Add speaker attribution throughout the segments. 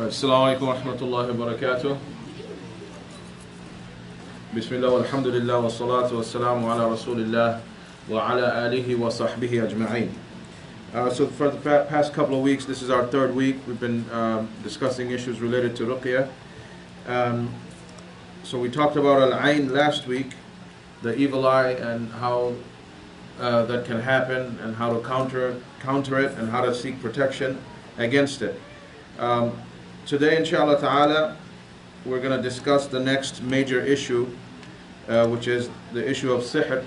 Speaker 1: Assalamu alaikum wa rahmatullahi wa barakatuh. Bismillah walhamdulillah wa salatu wa salamu ala rasulillah wa ala alihi wa sahbihi ajma'een. So for the past couple of weeks, this is our third week, we've been discussing issues related to Ruqiyah. So we talked about Al-Ain last week, the evil eye, and how that can happen, and how to counter it, and how to seek protection against it. Today, inshallah ta'ala, we're going to discuss the next major issue, which is the issue of sihr.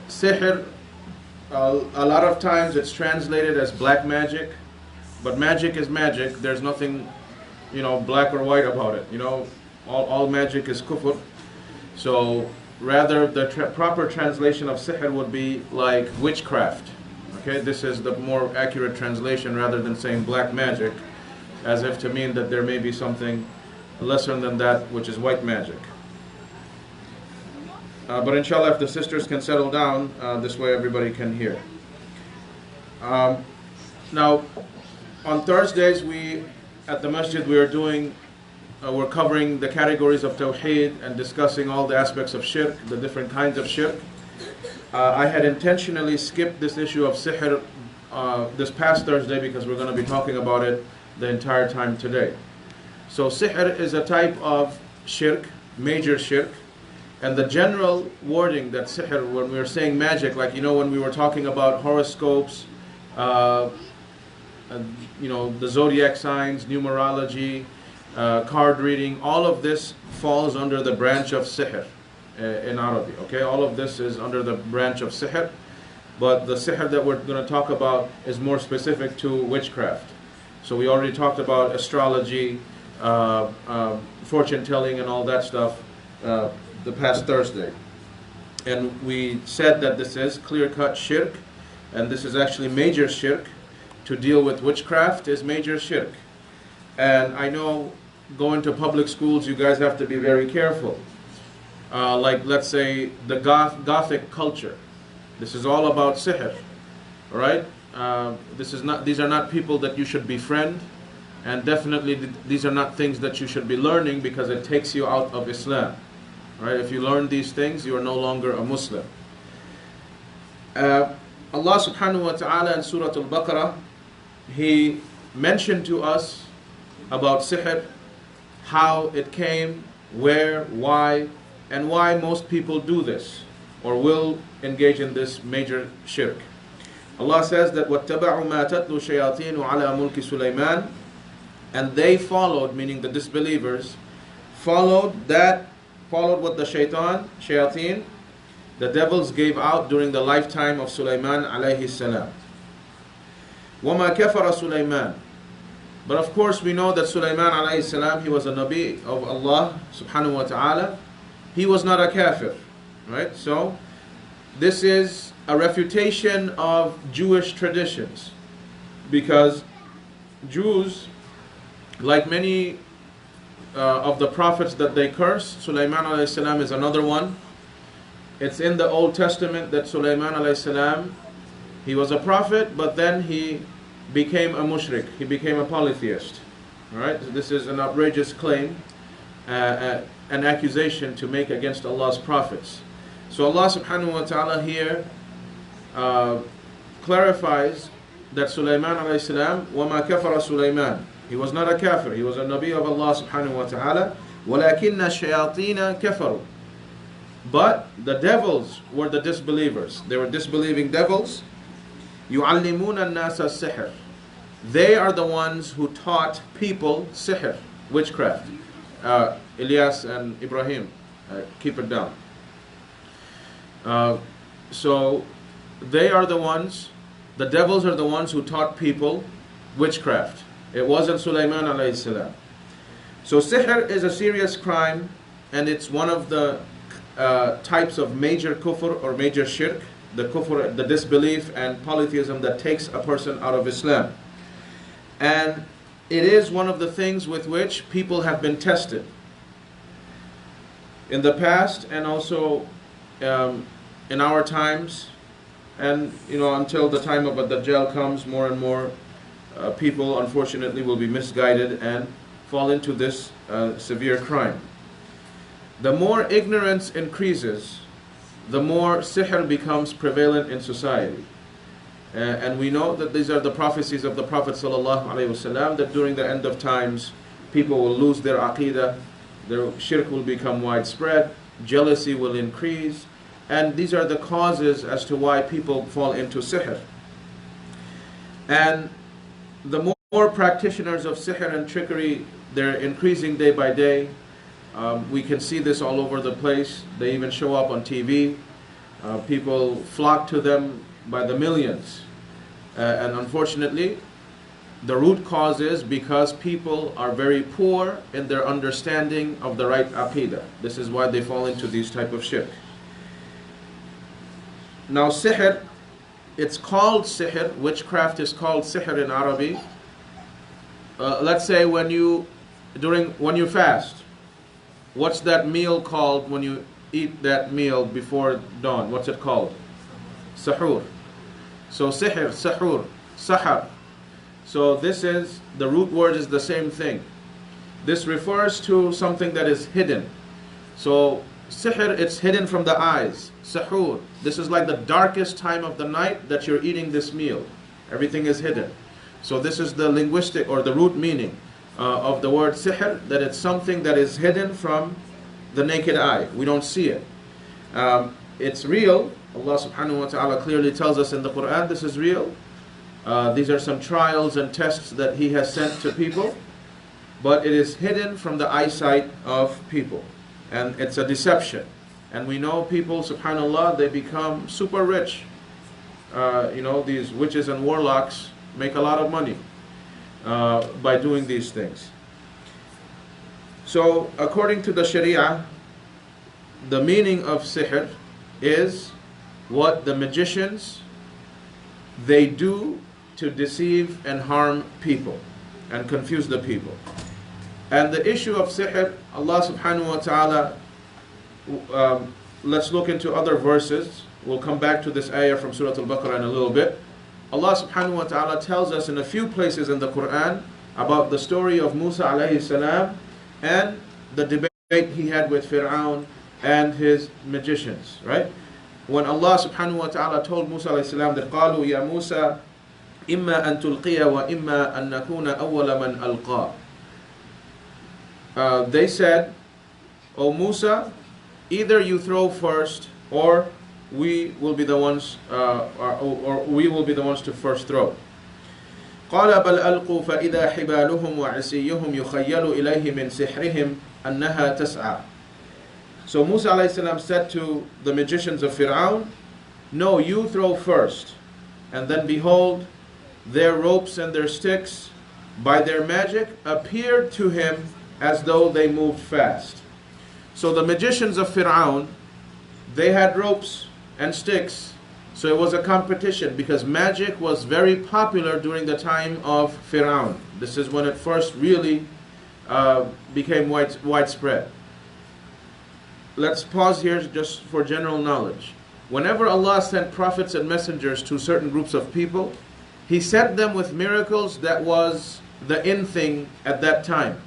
Speaker 1: Sihr, a lot of times it's translated as black magic, but magic is magic. There's nothing, black or white about it. All magic is kufr. So rather, the proper translation of sihr would be like witchcraft. Okay, this is the more accurate translation rather than saying black magic, as if to mean that there may be something lesser than that, which is white magic. But inshallah, if the sisters can settle down, this way everybody can hear. Now, on Thursdays, at the masjid we're covering the categories of Tauheed and discussing all the aspects of shirk, the different kinds of shirk. I had intentionally skipped this issue of sihr this past Thursday because we're going to be talking about it the entire time today. So sihr is a type of shirk, major shirk, and the general wording that sihr, when we were saying magic, like when we were talking about horoscopes, the zodiac signs, numerology, card reading, all of this falls under the branch of sihr. In Arabic, okay? All of this is under the branch of sihr, but the sihr that we're going to talk about is more specific to witchcraft. So we already talked about astrology, fortune telling and all that stuff the past Thursday. And we said that this is clear-cut shirk, and this is actually major shirk. To deal with witchcraft is major shirk. And I know going to public schools, you guys have to be very careful. Like, let's say, the Gothic culture. This is all about sihr, all right? These are not people that you should befriend, and definitely these are not things that you should be learning because it takes you out of Islam, all right? If you learn these things, you are no longer a Muslim. Allah subhanahu wa ta'ala in Surah Al-Baqarah, He mentioned to us about sihr, how it came, where, why, and why most people do this or will engage in this major shirk. Allah says that وَاتَّبَعُوا مَا تَتْلُو شَيَاطِينُ عَلَى مُلْكِ سُلَيْمَانَ, and they followed, meaning the disbelievers, followed what the shayateen, the devils gave out during the lifetime of Sulaiman alayhi salam. وَمَا كَفَرَ سُلَيْمَانَ, but of course we know that Sulaiman alayhi salam, he was a Nabi of Allah subhanahu wa ta'ala. He was not a kafir, right? So this is a refutation of Jewish traditions, because Jews, like many of the prophets that they curse, Sulaiman alayhi salam is another one. It's in the Old Testament that Sulaiman alayhi salam, he was a prophet, but then he became a mushrik, he became a polytheist. All right? So this is an outrageous claim, an accusation to make against Allah's prophets. So Allah subhanahu wa ta'ala here clarifies that Sulaiman alayhi salam, وَمَا كَفَرَ Sulaiman, he was not a kafir, he was a Nabi of Allah subhanahu wa ta'ala. وَلَكِنَّ الشَّيَاطِينَ كَفَرُوا, but the devils were the disbelievers. They were disbelieving devils. يُعَلِّمُونَ النَّاسَ السِّحْرَ, they are the ones who taught people sihr, witchcraft. Ilyas and Ibrahim, keep it down. So they are the ones, the devils are the ones who taught people witchcraft. It wasn't Sulaiman alayhi salam. So sihr is a serious crime, and it's one of the types of major kufr or major shirk, the kufr, the disbelief and polytheism that takes a person out of Islam. And it is one of the things with which people have been tested in the past, and also in our times. And until the time of Ad-Dajjal comes, more and more people unfortunately will be misguided and fall into this severe crime. The more ignorance increases, the more sihr becomes prevalent in society. And we know that these are the prophecies of the Prophet ﷺ, that during the end of times, people will lose their aqidah, their shirk will become widespread, jealousy will increase, and these are the causes as to why people fall into sihr. And the more practitioners of sihr and trickery, they're increasing day by day. We can see this all over the place. They even show up on TV. People flock to them by the millions. And unfortunately, the root cause is because people are very poor in their understanding of the right aqidah. This is why they fall into these type of shirk. Now sihr, it's called sihr, witchcraft is called sihr in Arabic. Let's say when you fast, what's that meal called when you eat that meal before dawn? What's it called? Sahur. So sihr, sahur, sahar. So this is, the root word is the same thing. This refers to something that is hidden. So sihr, it's hidden from the eyes. Sahur, this is like the darkest time of the night that you're eating this meal. Everything is hidden. So this is the linguistic or the root meaning of the word sihr, that it's something that is hidden from the naked eye. We don't see it. It's real. Allah subhanahu wa ta'ala clearly tells us in the Quran this is real. These are some trials and tests that He has sent to people, but it is hidden from the eyesight of people, and it's a deception. And we know people, subhanallah, they become super rich. These witches and warlocks make a lot of money by doing these things. So according to the Sharia, the meaning of sihr is what the magicians, they do to deceive and harm people and confuse the people. And the issue of sihr, Allah subhanahu wa ta'ala, let's look into other verses. We'll come back to this ayah from Surah Al-Baqarah in a little bit. Allah subhanahu wa ta'ala tells us in a few places in the Quran about the story of Musa alayhi salam and the debate he had with Fir'aun and his magicians, right? When Allah subhanahu wa ta'ala told Musa alayhi salam that قالوا يا موسى إما أن تلقي وإما أن نكون أول من ألقى. They said, O Musa, either you throw first, or we will be the ones, or we will be the ones to first throw. قال بل ألقوا فإذا حبالهم وعصيهم يخيل إليه من سحرهم أنها تسعى. So Musa alayhi salam said to the magicians of Fir'aun, no, you throw first. And then behold, their ropes and their sticks, by their magic, appeared to him as though they moved fast. So the magicians of Fir'aun, they had ropes and sticks. So it was a competition because magic was very popular during the time of Fir'aun. This is when it first really became widespread. Let's pause here just for general knowledge. Whenever Allah sent prophets and messengers to certain groups of people, He sent them with miracles that was the in thing at that time.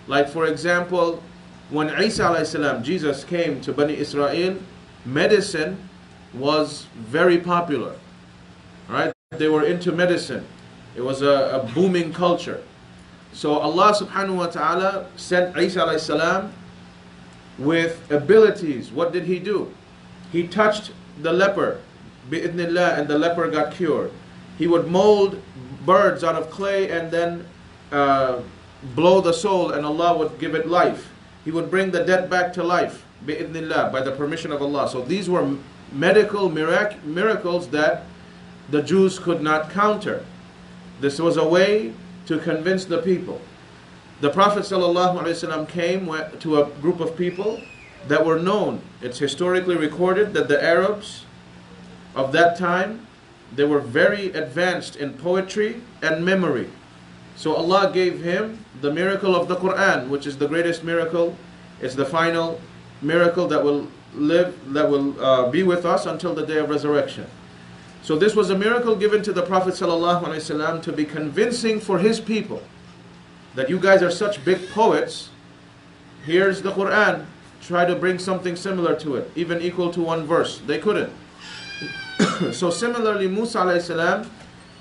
Speaker 1: Like for example, when Isa alayhi salam, Jesus, came to Bani Israel, medicine was very popular. Right? They were into medicine. It was a booming culture. So Allah subhanahu wa ta'ala sent Isa alayhi salam with abilities. What did He do? He touched the leper, bi'idhnillah, and the leper got cured. He would mold birds out of clay and then blow the soul, and Allah would give it life. He would bring the dead back to life, bi'idhnillah, by the permission of Allah. So these were medical miracles that the Jews could not counter. This was a way to convince the people. The Prophet ﷺ came to a group of people that were known. It's historically recorded that the Arabs of that time, they were very advanced in poetry and memory. So Allah gave him the miracle of the Quran, which is the greatest miracle. It's the final miracle that will be with us until the day of resurrection. So this was a miracle given to the Prophet ﷺ to be convincing for his people that you guys are such big poets. Here's the Quran. Try to bring something similar to it, even equal to one verse. They couldn't. So similarly, Musa ﷺ,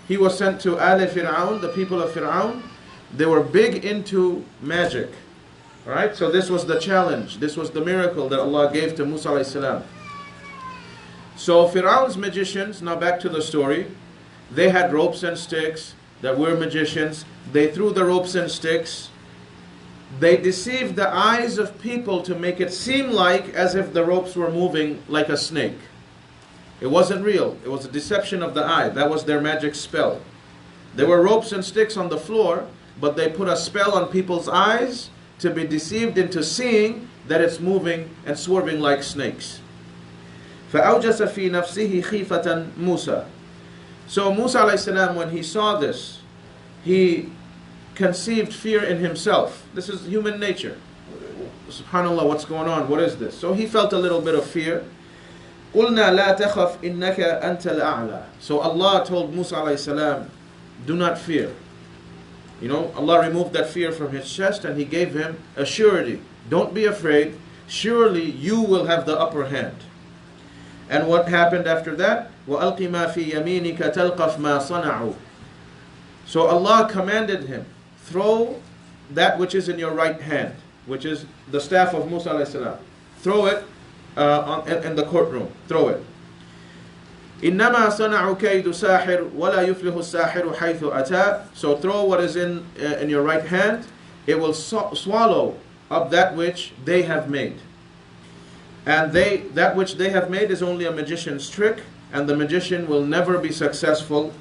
Speaker 1: he was sent to Fir'aun, the people of Fir'aun. They were big into magic. Right? So this was the challenge. This was the miracle that Allah gave to Musa ﷺ. So Fir'aun's magicians, now back to the story, they had ropes and sticks that were magicians. They threw the ropes and sticks. They deceived the eyes of people to make it seem like as if the ropes were moving like a snake. It wasn't real. It was a deception of the eye. That was their magic spell. There were ropes and sticks on the floor, but they put a spell on people's eyes to be deceived into seeing that it's moving and swerving like snakes. فَأَوْجَسَ فِي نَفْسِهِ خِيفَةً مُوسَى. So Musa ﷺ, when he saw this, he conceived fear in himself. This is human nature. SubhanAllah, what's going on? What is this? So he felt a little bit of fear. قُلْنَا لَا تَخَفْ إِنَّكَ أَنْتَ الْأَعْلَى. So Allah told Musa ﷺ, do not fear. You know, Allah removed that fear from his chest and he gave him a surety. Don't be afraid. Surely you will have the upper hand. And what happened after that? وَأَلْقِ مَا فِي يَمِينِكَ تَلْقَفْ مَا صَنَعُوا. So Allah commanded him, throw that which is in your right hand, which is the staff of Musa ﷺ. Throw it in the courtroom. Throw it. إِنَّمَا صَنَعُوا كَيْدُ سَاحِرُ وَلَا يُفْلِحُ السَّاحِرُ حَيْثُ أَتَى. So throw what is in your right hand. It will swallow up that which they have made. And that which they have made is only a magician's trick, and the magician will never be successful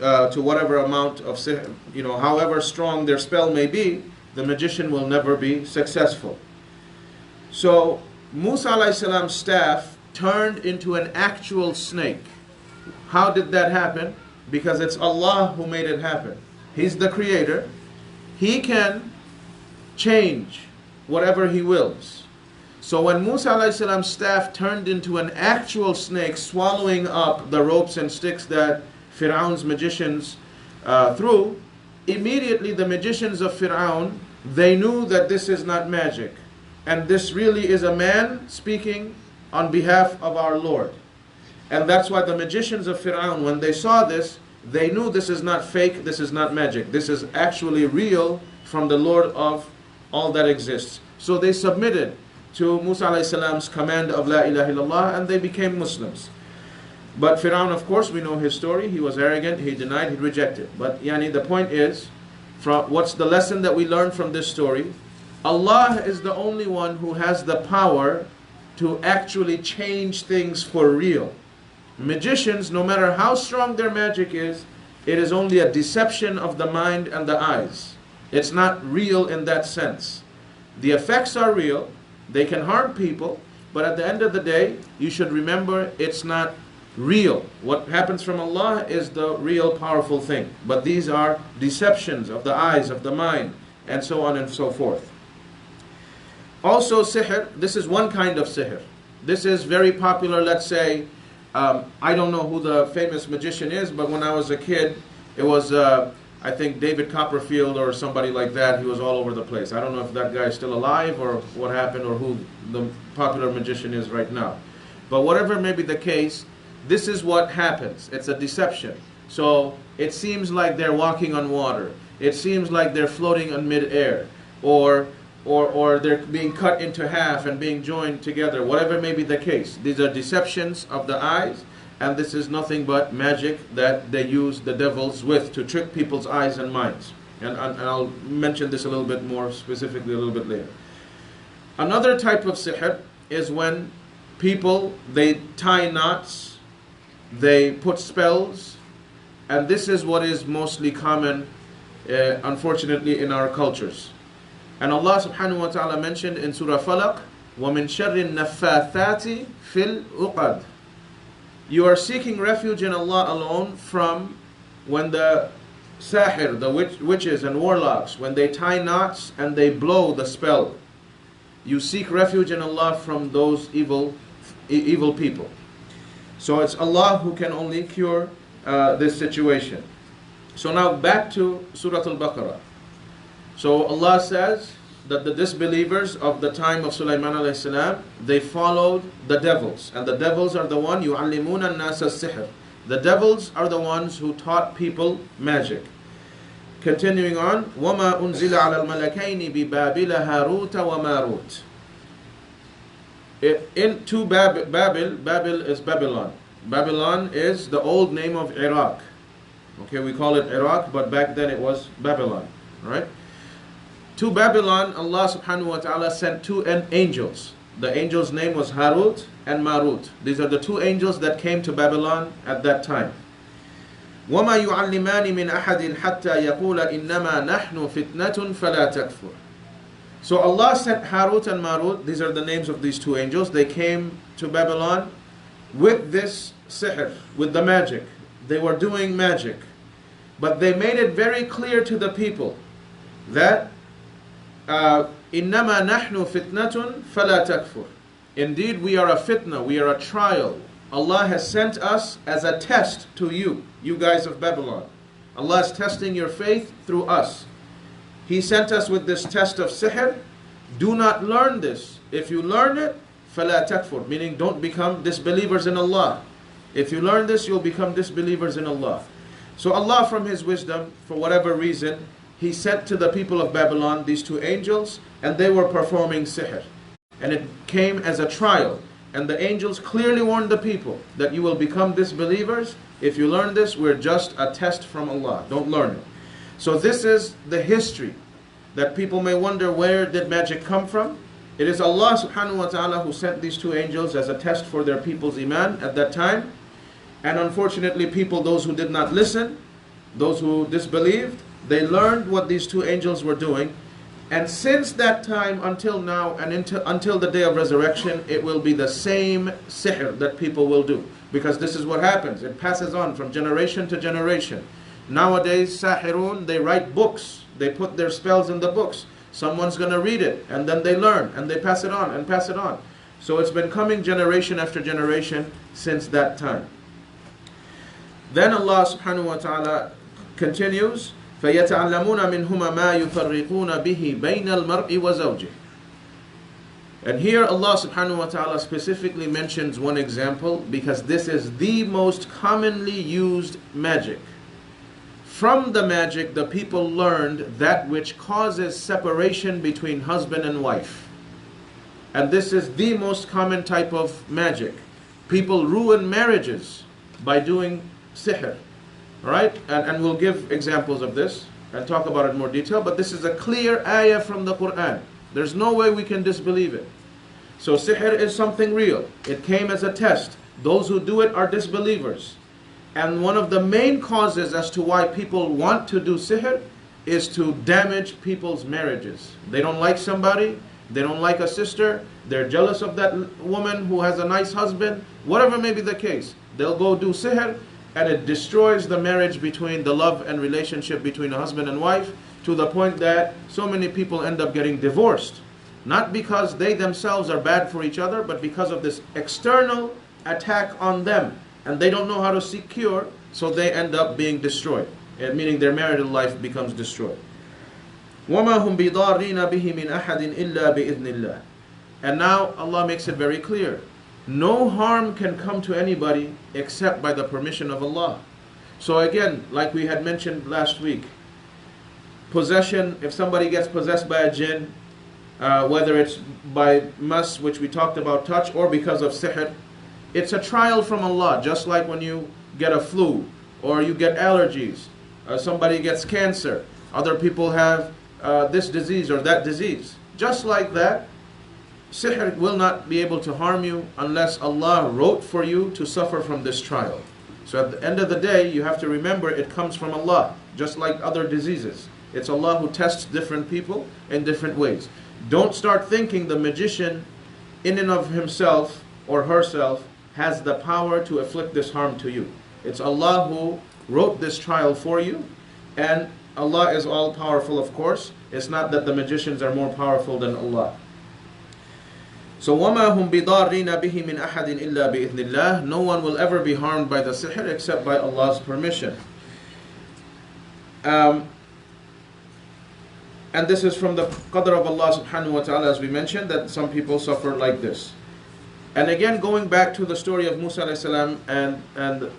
Speaker 1: to whatever amount of, however strong their spell may be, the magician will never be successful. So Musa ﷺ's staff turned into an actual snake. How did that happen? Because it's Allah who made it happen. He's the creator. He can change whatever he wills. So when Musa ﷺ's staff turned into an actual snake, swallowing up the ropes and sticks that Fir'aun's magicians threw, immediately the magicians of Fir'aun, they knew that this is not magic. And this really is a man speaking on behalf of our Lord. And that's why the magicians of Fir'aun, when they saw this, they knew this is not fake, this is not magic. This is actually real from the Lord of all that exists. So they submitted to Musa ﷺ's command of La ilaha illallah, and they became Muslims. But Fir'aun, of course, we know his story. He was arrogant, he denied, he rejected. But the point is, what's the lesson that we learn from this story? Allah is the only one who has the power to actually change things for real. Magicians, no matter how strong their magic is, it is only a deception of the mind and the eyes. It's not real in that sense. The effects are real. They can harm people, but at the end of the day, you should remember it's not real. What happens from Allah is the real powerful thing. But these are deceptions of the eyes, of the mind, and so on and so forth. Also sihr, this is one kind of sihr. This is very popular, let's say, I don't know who the famous magician is, but when I was a kid, it was I think David Copperfield or somebody like that. He was all over the place. I don't know if that guy is still alive or what happened or who the popular magician is right now. But whatever may be the case, this is what happens. It's a deception. So it seems like they're walking on water. It seems like they're floating in midair, or they're being cut into half and being joined together. Whatever may be the case, these are deceptions of the eyes. And this is nothing but magic that they use the devils with to trick people's eyes and minds. And I'll mention this a little bit more specifically a little bit later. Another type of sihr is when people, they tie knots, they put spells, and this is what is mostly common, unfortunately, in our cultures. And Allah subhanahu wa ta'ala mentioned in Surah Falaq, وَمِن شَرِّ النَّفَّاثَاتِ فِي الْعُقَدِ. You are seeking refuge in Allah alone from when the sahir, the witches and warlocks, when they tie knots and they blow the spell. You seek refuge in Allah from those evil people. So it's Allah who can only cure this situation. So now back to Surah Al-Baqarah. So Allah says that the disbelievers of the time of Sulaiman alayhi salam, they followed the devils. And the devils are the one, يُعَلِّمُونَ النَّاسَ السِّحْرِ. The devils are the ones who taught people magic. Continuing on, وَمَا أُنزِلَ عَلَى الْمَلَكَيْنِ بِبَابِلَ هَارُوتَ وَمَارُوتَ. Into Babel is Babylon. Babylon is the old name of Iraq. Okay, we call it Iraq, but back then it was Babylon. Right? To Babylon, Allah subhanahu wa ta'ala sent two angels. The angel's name was Harut and Marut. These are the two angels that came to Babylon at that time. وَمَا يُعَلِّمَانِ مِنْ أَحَدٍ حَتَّى يَقُولَ إِنَّمَا نَحْنُ فِتْنَةٌ فَلَا تَكْفُرْ. So Allah sent Harut and Marut. These are the names of these two angels. They came to Babylon with this sihr, with the magic. They were doing magic. But they made it very clear to the people that إِنَّمَا نَحْنُ فِتْنَةٌ فَلَا تَكْفُرْ. Indeed, we are a fitna, we are a trial. Allah has sent us as a test to you, you guys of Babylon. Allah is testing your faith through us. He sent us with this test of sihr. Do not learn this. If you learn it, فَلَا تَكْفُرْ, meaning don't become disbelievers in Allah. If you learn this, you'll become disbelievers in Allah. So Allah, from His wisdom, for whatever reason, He sent to the people of Babylon these two angels, and they were performing sihr. And it came as a trial. And the angels clearly warned the people that you will become disbelievers. If you learn this, we're just a test from Allah. Don't learn it. So this is the history that people may wonder, where did magic come from? It is Allah subhanahu wa ta'ala who sent these two angels as a test for their people's iman at that time. And unfortunately, people, those who did not listen, those who disbelieved, they learned what these two angels were doing. And since that time until now and until the day of resurrection, it will be the same sihr that people will do. Because this is what happens. It passes on from generation to generation. Nowadays, sahirun, they write books. They put their spells in the books. Someone's going to read it, and then they learn, and they pass it on, and pass it on. So it's been coming generation after generation since that time. Then Allah subhanahu wa ta'ala continues, فَيَتَعَلَّمُونَ مِنْهُمَا مَا يُفَرِّقُونَ بِهِ بَيْنَ الْمَرْءِ وَزَوْجِهِ. And here Allah subhanahu wa ta'ala specifically mentions one example, because this is the most commonly used magic. From the magic, the people learned that which causes separation between husband and wife. And this is the most common type of magic. People ruin marriages by doing sihr. Right? And we'll give examples of this and talk about it in more detail. But this is a clear ayah from the Quran. There's no way we can disbelieve it. So sihr is something real. It came as a test. Those who do it are disbelievers. And one of the main causes as to why people want to do sihr is to damage people's marriages. They don't like somebody, they don't like a sister, they're jealous of that woman who has a nice husband, whatever may be the case. They'll go do sihr, and it destroys the marriage between the love and relationship between a husband and wife, to the point that so many people end up getting divorced. Not because they themselves are bad for each other, but because of this external attack on them. And they don't know how to seek cure, so they end up being destroyed. Meaning their marital life becomes destroyed. وَمَا هُمْ بِضَارِّينَ بِهِ مِنْ أَحَدٍ إِلَّا بِإِذْنِ اللَّهِ. And now Allah makes it very clear. No harm can come to anybody except by the permission of Allah. So again, like we had mentioned last week, possession, if somebody gets possessed by a jinn, whether it's by mas, which we talked about, touch, or because of sihr, it's a trial from Allah. Just like when you get a flu, or you get allergies, somebody gets cancer, other people have this disease or that disease. Just like that, sihr will not be able to harm you unless Allah wrote for you to suffer from this trial. So at the end of the day, you have to remember it comes from Allah, just like other diseases. It's Allah who tests different people in different ways. Don't start thinking the magician in and of himself or herself has the power to afflict this harm to you. It's Allah who wrote this trial for you, and Allah is all powerful, of course. It's not that the magicians are more powerful than Allah. So وَمَا هُمْ بِضَارِّينَ بِهِ مِنْ أَحَدٍ إِلَّا بِإِذْنِ اللَّهِ. No one will ever be harmed by the sihr except by Allah's permission. And this is from the qadr of Allah subhanahu wa ta'ala, as we mentioned, that some people suffer like this. And again, going back to the story of Musa alayhi salam and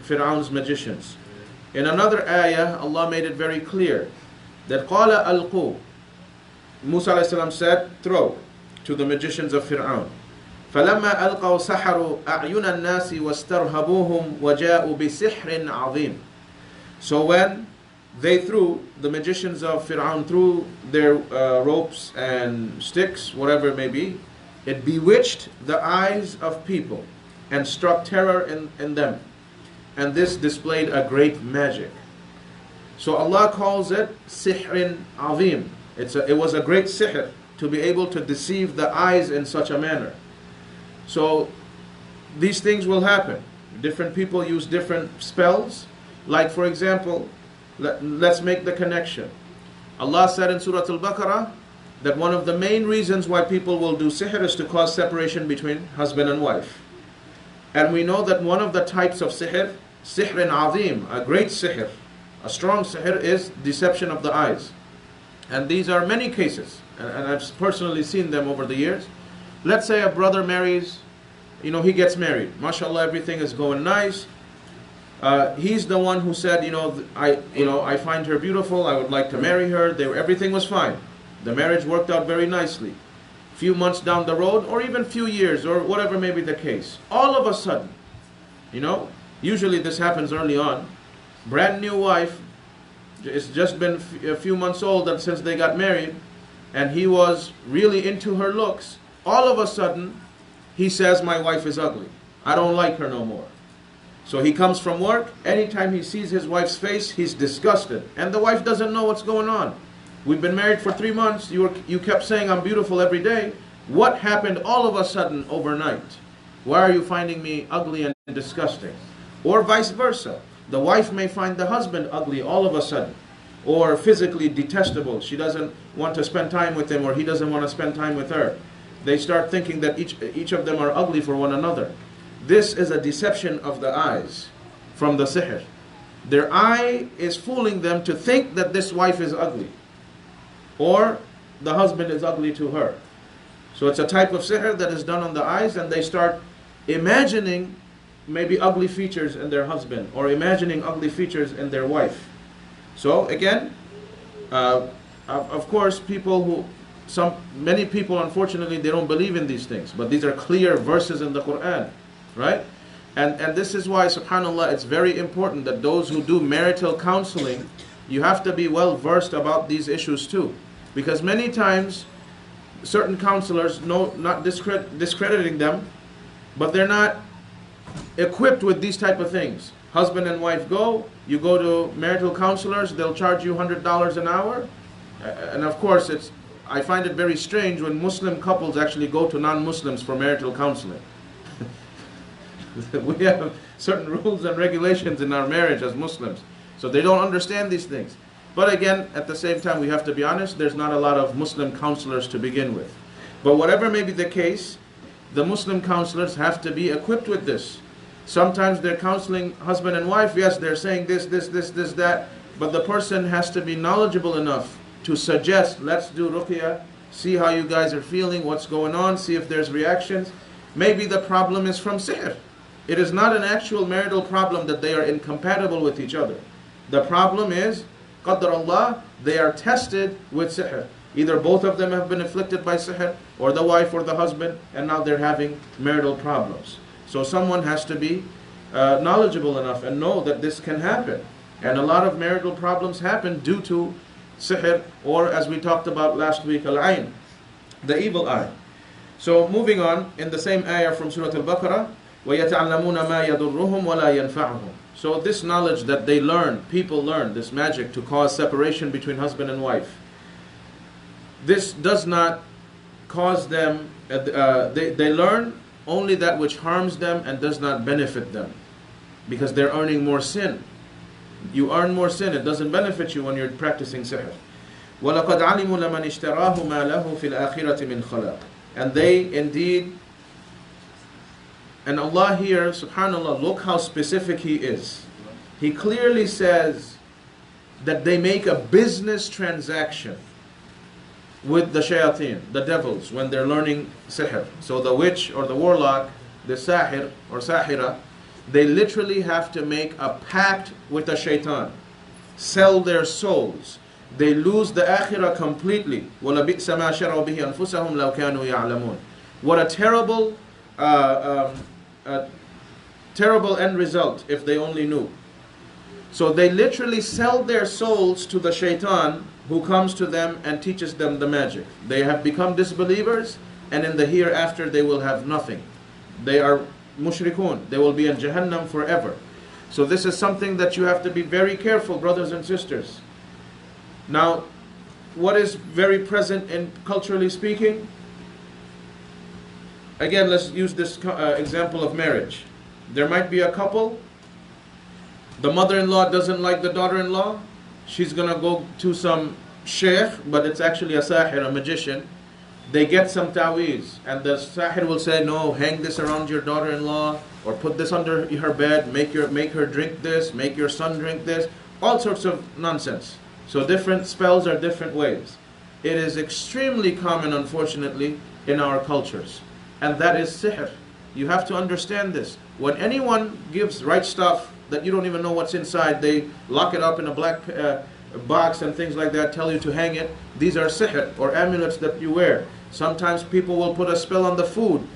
Speaker 1: Fir'aun's magicians. In another ayah, Allah made it very clear that قَالَ أَلْقُوا, Musa alayhi salam said, throw, to the magicians of Fir'aun. فَلَمَّا أَلْقَوْا سَحَرُوا أَعْيُنَ النَّاسِ وَاسْتَرْهَبُوهُمْ وَجَاءُوا بِسِحْرٍ عَظِيمٍ. So when they threw, the magicians of Fir'aun threw their ropes and sticks, whatever it may be, it bewitched the eyes of people and struck terror in them. And this displayed a great magic. So Allah calls it sihrin azim. It was a great sihr to be able to deceive the eyes in such a manner. So these things will happen. Different people use different spells. Like for example, let's make the connection. Allah said in Surah Al-Baqarah that one of the main reasons why people will do sihr is to cause separation between husband and wife. And we know that one of the types of sihr, sihrin azim, a great sihr, a strong sihr, is deception of the eyes. And these are many cases, and I've personally seen them over the years. Let's say a brother marries, he gets married. MashaAllah, everything is going nice. He's the one who said, I find her beautiful, I would like to marry her. Everything was fine. The marriage worked out very nicely. Few months down the road, or even few years, or whatever may be the case, all of a sudden, usually this happens early on, brand new wife, it's just been a few months old and since they got married, and he was really into her looks. All of a sudden, he says, my wife is ugly. I don't like her no more. So he comes from work, anytime he sees his wife's face, he's disgusted. And the wife doesn't know what's going on. We've been married for 3 months, you kept saying I'm beautiful every day. What happened all of a sudden overnight? Why are you finding me ugly and disgusting? Or vice versa. The wife may find the husband ugly all of a sudden, or physically detestable. She doesn't want to spend time with him, or he doesn't want to spend time with her. They start thinking that each of them are ugly for one another. This is a deception of the eyes from the sihr. Their eye is fooling them to think that this wife is ugly, or the husband is ugly to her. So it's a type of sihr that is done on the eyes, and they start imagining maybe ugly features in their husband, or imagining ugly features in their wife. So again, of course, many people, unfortunately, they don't believe in these things, but these are clear verses in the Quran, right? And this is why, subhanAllah, it's very important that those who do marital counseling, you have to be well versed about these issues too. Because many times, certain counselors, not discrediting them, but they're not equipped with these type of things. Husband and wife you go to marital counselors, they'll charge you $100 an hour. And of course, I find it very strange when Muslim couples actually go to non-Muslims for marital counseling. We have certain rules and regulations in our marriage as Muslims, so they don't understand these things. But again, at the same time, we have to be honest, there's not a lot of Muslim counselors to begin with. But whatever may be the case, the Muslim counselors have to be equipped with this. Sometimes they're counseling husband and wife, yes, they're saying this, that, but the person has to be knowledgeable enough to suggest, let's do Ruqiyah, see how you guys are feeling, what's going on, see if there's reactions. Maybe the problem is from sihr. It is not an actual marital problem that they are incompatible with each other. The problem is, Qadr Allah, they are tested with sihr. Either both of them have been afflicted by sihr, or the wife or the husband, and now they're having marital problems. So someone has to be knowledgeable enough and know that this can happen. And a lot of marital problems happen due to sihr, or as we talked about last week, al-ayn, the evil eye. So moving on, in the same ayah from Surah Al-Baqarah, وَيَتَعْلَمُونَ مَا يَضُرُّهُمْ وَلَا يَنْفَعُهُمْ. So this knowledge that they learn, people learn, this magic to cause separation between husband and wife, this does not cause them, they learn only that which harms them and does not benefit them, because they're earning more sin. You earn more sin, it doesn't benefit you when you're practicing sihr. وَلَقَدْ عَلِمُوا لَمَنِ اشْتَرَاهُ مَا لَهُ فِي الْآخِرَةِ مِنْ خَلَاقٍ. And they indeed And Allah here, subhanAllah, look how specific He is. He clearly says that they make a business transaction with the shayateen, the devils, when they're learning sihr. So the witch or the warlock, the sahir or sahira, they literally have to make a pact with the shaitan, sell their souls. They lose the akhirah completely. وَلَبِئْسَ مَا شَرَوْا بِهِ أَنفُسَهُمْ لَوْ كَانُوا يَعْلَمُونَ. What a terrible end result if they only knew. So they literally sell their souls to the shaitan, who comes to them and teaches them the magic. They have become disbelievers, and in the hereafter they will have nothing. They are mushrikun. They will be in Jahannam forever. So this is something that you have to be very careful, brothers and sisters. Now, what is very present in culturally speaking? Again, let's use this example of marriage. There might be a couple. The mother-in-law doesn't like the daughter-in-law. She's going to go to some sheikh, but it's actually a sahir, a magician. They get some taweez, and the sahir will say, no, hang this around your daughter-in-law, or put this under her bed, make her drink this, make your son drink this, all sorts of nonsense. So different spells are different ways. It is extremely common, unfortunately, in our cultures. And that is sihr. You have to understand this. When anyone gives right stuff that you don't even know what's inside, they lock it up in a black box and things like that, tell you to hang it. These are sihr, or amulets that you wear. Sometimes people will put a spell on the food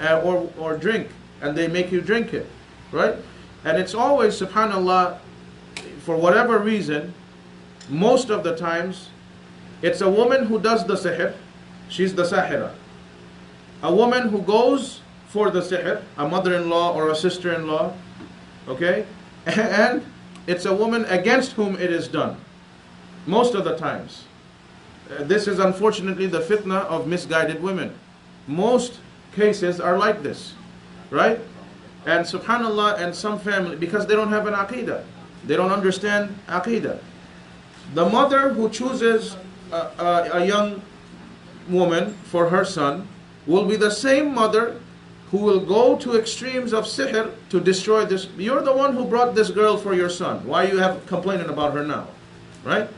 Speaker 1: or drink, and they make you drink it, right? And it's always, subhanAllah, for whatever reason, most of the times, it's a woman who does the sihr. She's the sahira. A woman who goes for the sihr, a mother-in-law or a sister-in-law, okay? And it's a woman against whom it is done, most of the times. This is unfortunately the fitna of misguided women. Most cases are like this, right? And subhanAllah, and some family, because they don't have an aqidah, they don't understand aqidah. The mother who chooses a young woman for her son will be the same mother who will go to extremes of sihr to destroy this. You're the one who brought this girl for your son. Why are you complaining about her now? Right?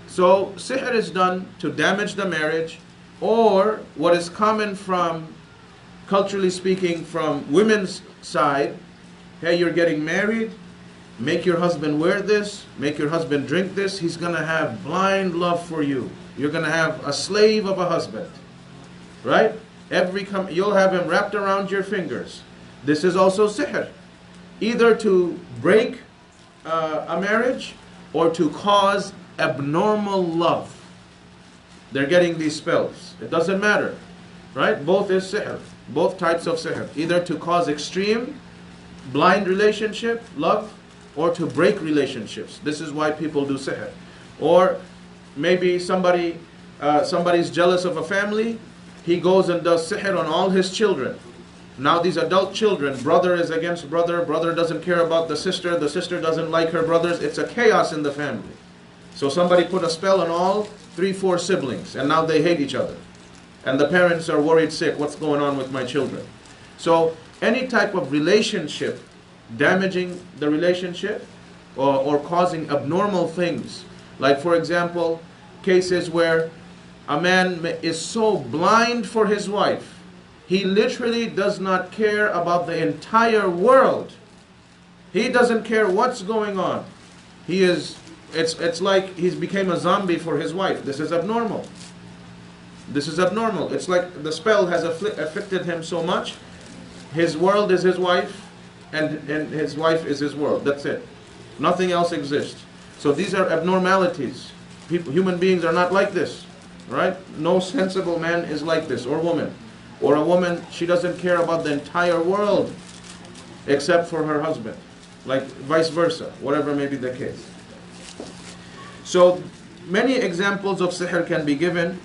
Speaker 1: So sihr is done to damage the marriage, or what is common from, culturally speaking, from women's side. Hey, you're getting married, make your husband wear this, make your husband drink this, he's going to have blind love for you. You're going to have a slave of a husband. Right? You'll have him wrapped around your fingers. This is also sihr. Either to break a marriage or to cause abnormal love. They're getting these spells. It doesn't matter. Right? Both is sihr. Both types of sihr. Either to cause extreme, blind relationship, love, or to break relationships. This is why people do sihr. Or maybe somebody's jealous of a family. He goes and does sihr on all his children. Now these adult children, brother is against brother doesn't care about the sister doesn't like her brothers. It's a chaos in the family. So somebody put a spell on all 3-4 siblings, and now they hate each other. And the parents are worried sick, what's going on with my children? So any type of relationship, damaging the relationship, or causing abnormal things, like for example, cases where a man is so blind for his wife, he literally does not care about the entire world. He doesn't care what's going on. It's like he's became a zombie for his wife. This is abnormal. This is abnormal. It's like the spell has afflicted him so much. His world is his wife, and his wife is his world. That's it. Nothing else exists. So these are abnormalities. Human beings are not like this. Right? No sensible man is like this, or woman. Or a woman, she doesn't care about the entire world except for her husband. Like vice versa, whatever may be the case. So many examples of sihr can be given.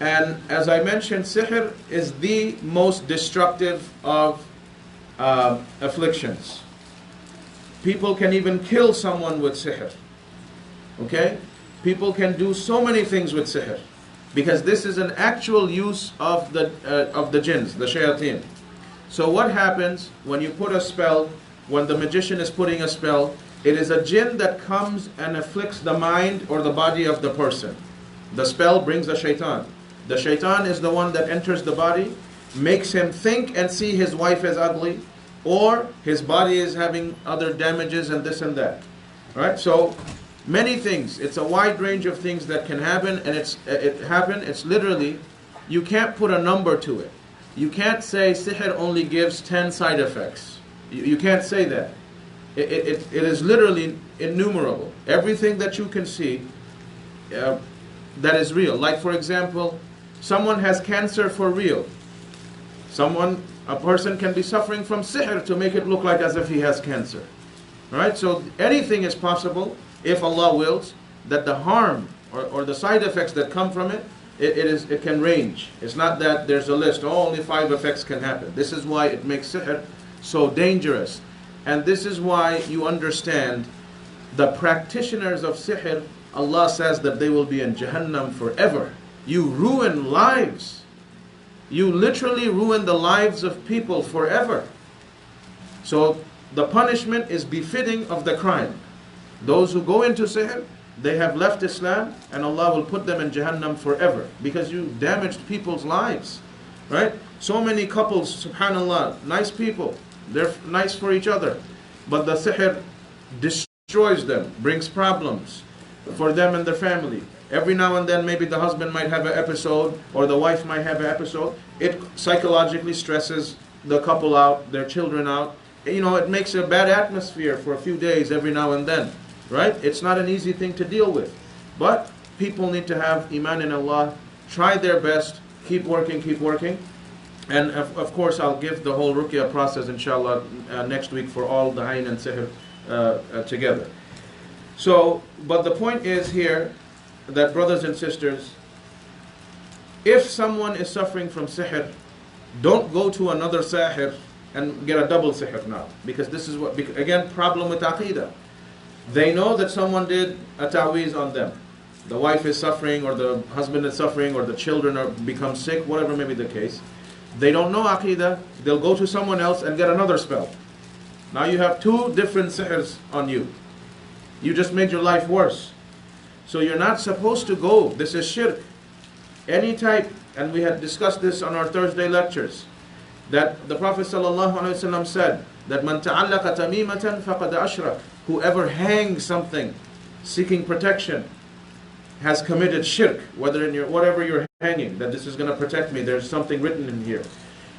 Speaker 1: And as I mentioned, sihr is the most destructive of afflictions. People can even kill someone with sihr. Okay? People can do so many things with sihr. Because this is an actual use of the jinns, the shayateen. So what happens when you put a spell, when the magician is putting a spell? It is a jinn that comes and afflicts the mind or the body of the person. The spell brings the shaitan. The shaitan is the one that enters the body, makes him think and see his wife as ugly, or his body is having other damages and this and that. Right? So many things. It's a wide range of things that can happen, and it's literally, you can't put a number to it. You can't say sihr only gives 10 side effects. You can't say that. It is literally innumerable. Everything that you can see that is real. Like for example, someone has cancer for real. A person can be suffering from sihr to make it look like as if he has cancer. Right? So anything is possible if Allah wills, that the harm or the side effects that come from it, it can range. It's not that there's a list, only 5 effects can happen. This is why it makes sihr so dangerous. And this is why you understand the practitioners of sihr, Allah says that they will be in Jahannam forever. You ruin lives. You literally ruin the lives of people forever. So the punishment is befitting of the crime. Those who go into sihr, they have left Islam, and Allah will put them in Jahannam forever because you damaged people's lives. Right? So many couples, subhanallah, nice people, they're nice for each other, but the sihr destroys them, brings problems for them and their family. Every now and then maybe the husband might have an episode or the wife might have an episode. It psychologically stresses the couple out, their children out. You know, it makes a bad atmosphere for a few days every now and then. Right? It's not an easy thing to deal with. But people need to have iman in Allah, try their best, keep working. And of course I'll give the whole Ruqiyah process inshallah next week for all the Ayn and Sihr together. So, but the point is here that brothers and sisters, if someone is suffering from sihr, don't go to another sahir and get a double sihr now. Because this is what, again, problem with aqidah. They know that someone did a ta'weez on them. The wife is suffering, or the husband is suffering, or the children are become sick, whatever may be the case. They don't know aqidah, they'll go to someone else and get another spell. Now you have 2 different sihirs on you. You just made your life worse. So you're not supposed to go. This is shirk. Any type, and we had discussed this on our Thursday lectures, that the Prophet ﷺ said that man ta'allaqa tamimatan faqad ashrak. Whoever hangs something seeking protection has committed shirk, whether in whatever you're hanging, that this is going to protect me, there's something written in here.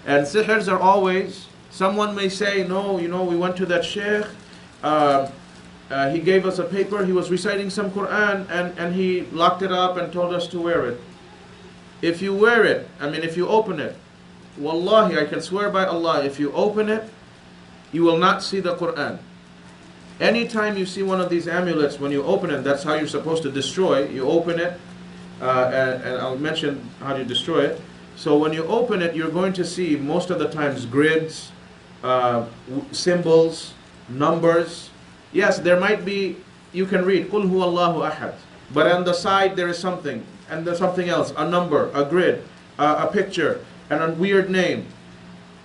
Speaker 1: And sihirs are always, someone may say, no, we went to that sheikh, he gave us a paper, he was reciting some Quran, and he locked it up and told us to wear it. If you wear it, if you open it, wallahi, I can swear by Allah, if you open it, you will not see the Quran. Anytime you see one of these amulets, when you open it, that's how you're supposed to destroy. You open it, and I'll mention how to destroy it. So when you open it, you're going to see most of the times grids, symbols, numbers. Yes, there might be, you can read, Qul huwallahu ahad. But on the side there is something, and there's something else, a number, a grid, a picture, and a weird name.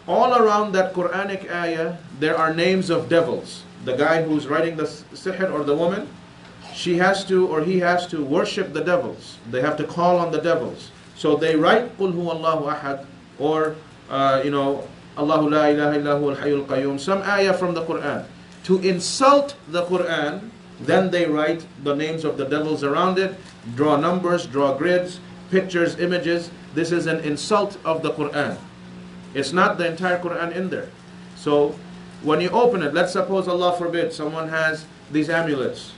Speaker 1: All around that Quranic ayah, there are names of devils. The guy who's writing the sihr, or the woman, she has to, or he has to worship the devils. They have to call on the devils. So they write Qul huwallahu ahad, or Allahu la ilaha illa huwal hayyul qayyum, some ayah from the Quran. To insult the Quran, then they write the names of the devils around it, draw numbers, draw grids, pictures, images. This is an insult of the Quran. It's not the entire Quran in there. So when you open it, let's suppose, Allah forbid, someone has these amulets.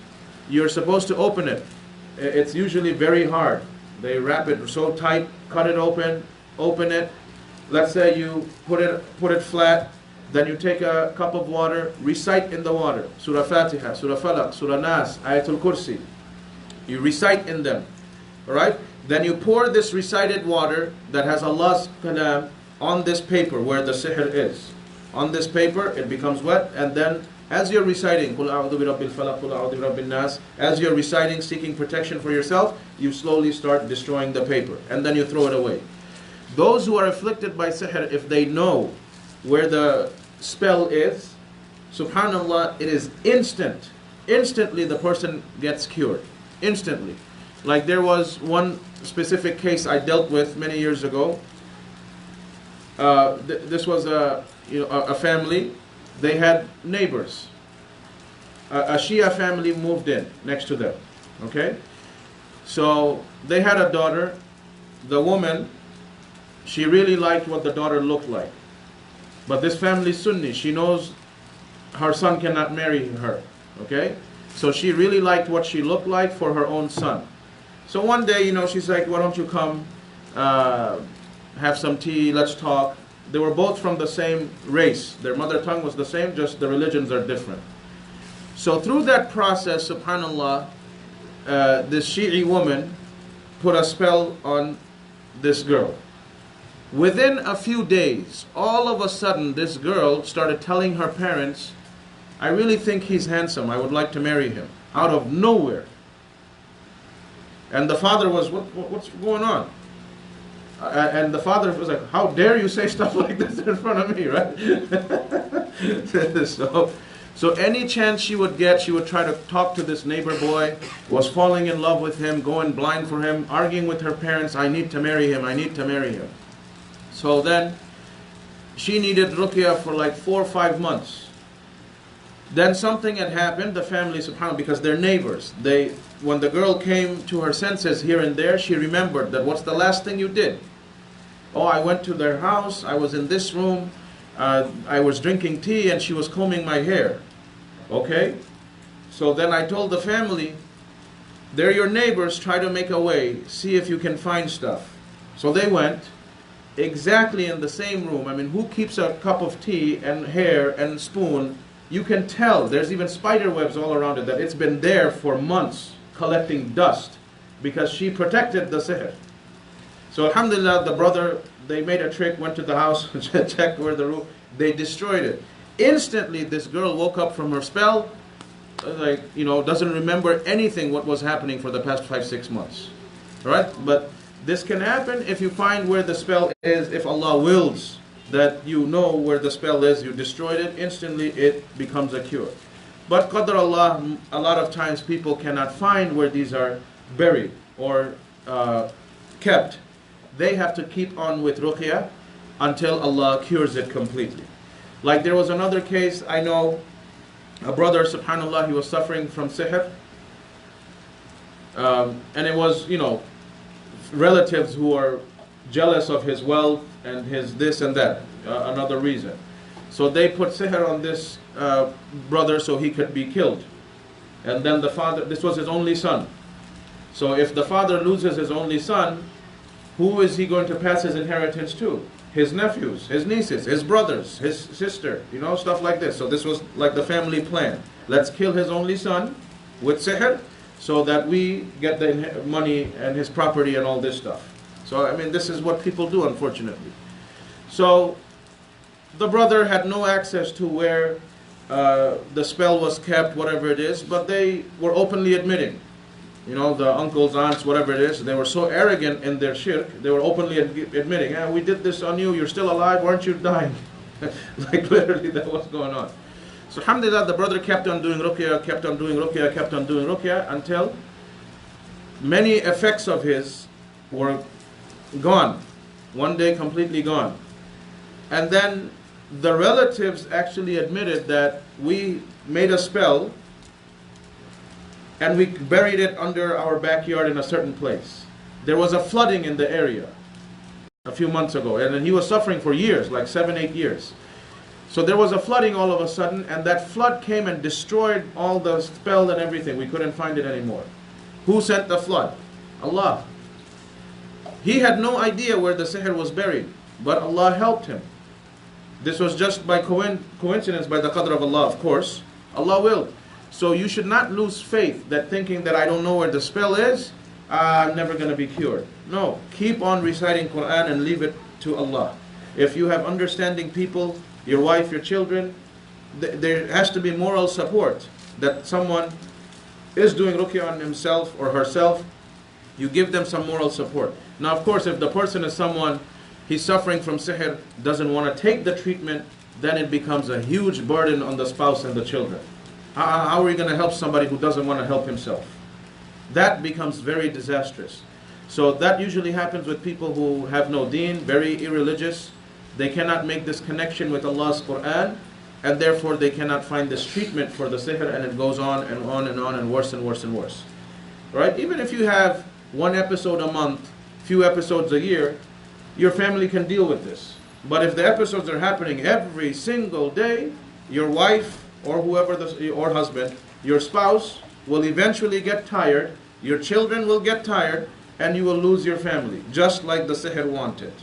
Speaker 1: You're supposed to open it. It's usually very hard. They wrap it so tight, cut it open it. Let's say you put it flat, then you take a cup of water, recite in the water, Surah Fatiha, Surah Falaq, Surah Nas, Ayatul Kursi. You recite in them, alright? Then you pour this recited water that has Allah's kalam on this paper where the sihr is. On this paper, it becomes wet, and then as you're reciting, Qul a'udhu bi rabbil falaq, Qul a'udhu bi rabbin nas, as you're reciting, seeking protection for yourself, you slowly start destroying the paper, and then you throw it away. Those who are afflicted by sihr, if they know where the spell is, subhanallah, it is instant. Instantly the person gets cured. Instantly. Like there was one specific case I dealt with many years ago. This was a family. They had neighbors. A Shia family moved in next to them. Okay? So they had a daughter. The woman, she really liked what the daughter looked like. But this family is Sunni. She knows her son cannot marry her. Okay? So she really liked what she looked like for her own son. So one day, she's like, why don't you come have some tea, let's talk. They were both from the same race. Their mother tongue was the same, just the religions are different. So through that process, subhanallah, this Shi'i woman put a spell on this girl. Within a few days, all of a sudden, this girl started telling her parents, I really think he's handsome, I would like to marry him. Out of nowhere. And the father was, what's going on? And the father was like, how dare you say stuff like this in front of me, right? So any chance she would get, she would try to talk to this neighbor boy, was falling in love with him, going blind for him, arguing with her parents, I need to marry him, I need to marry him. So then, she needed Ruqiyah for like 4 or 5 months. Then something had happened, the family, subhanAllah, because they're neighbors. When the girl came to her senses here and there, she remembered that, what's the last thing you did? Oh, I went to their house, I was in this room, I was drinking tea and she was combing my hair. Okay? So then I told the family, they're your neighbors, try to make a way, see if you can find stuff. So they went, exactly in the same room. I mean, who keeps a cup of tea and hair and spoon? You can tell, there's even spider webs all around it, that it's been there for months, collecting dust, because she protected the sihr. So alhamdulillah, the brother, they made a trick, went to the house, checked where the room, they destroyed it. Instantly, this girl woke up from her spell, doesn't remember anything what was happening for the past 5-6 months. Right? But this can happen if you find where the spell is, if Allah wills that you know where the spell is, you destroyed it, instantly it becomes a cure. But Qadr Allah, a lot of times people cannot find where these are buried or kept. They have to keep on with Ruqiyah until Allah cures it completely. Like there was another case, I know, a brother, subhanAllah, he was suffering from sihr. And it was, relatives who are jealous of his wealth and his this and that, another reason. So they put sihr on this brother so he could be killed. And then the father, this was his only son. So if the father loses his only son, who is he going to pass his inheritance to? His nephews, his nieces, his brothers, his sister, stuff like this. So this was like the family plan. Let's kill his only son with sihr so that we get the money and his property and all this stuff. So, this is what people do, unfortunately. So, the brother had no access to where the spell was kept, whatever it is, but they were openly admitting. The uncles, aunts, whatever it is, they were so arrogant in their shirk, they were openly admitting, we did this on you, you're still alive, aren't you dying? Like literally that was going on. So alhamdulillah, the brother kept on doing Ruqiyah, kept on doing Ruqiyah, kept on doing Ruqiyah, until many effects of his were gone. One day completely gone. And then the relatives actually admitted that we made a spell and we buried it under our backyard in a certain place. There was a flooding in the area a few months ago, and then he was suffering for years, like 7-8 years. So there was a flooding all of a sudden, and that flood came and destroyed all the spell and everything. We couldn't find it anymore. Who sent the flood? Allah. He had no idea where the sihr was buried, but Allah helped him. This was just by coincidence, by the qadr of Allah, of course. Allah willed. So you should not lose faith that thinking that I don't know where the spell is, I'm never going to be cured. No, keep on reciting Quran and leave it to Allah. If you have understanding people, your wife, your children, there has to be moral support that someone is doing Ruqyah on himself or herself. You give them some moral support. Now, of course, if the person is someone he's suffering from sihr, doesn't want to take the treatment, then it becomes a huge burden on the spouse and the children. How are we going to help somebody who doesn't want to help himself? That becomes very disastrous. So that usually happens with people who have no deen, very irreligious. They cannot make this connection with Allah's Quran, and therefore they cannot find this treatment for the sihr, and it goes on and on and on and worse and worse and worse. Right? Even if you have one episode a month, few episodes a year, your family can deal with this. But if the episodes are happening every single day, your wife or whoever, or husband, your spouse will eventually get tired, your children will get tired, and you will lose your family, just like the sihr wanted,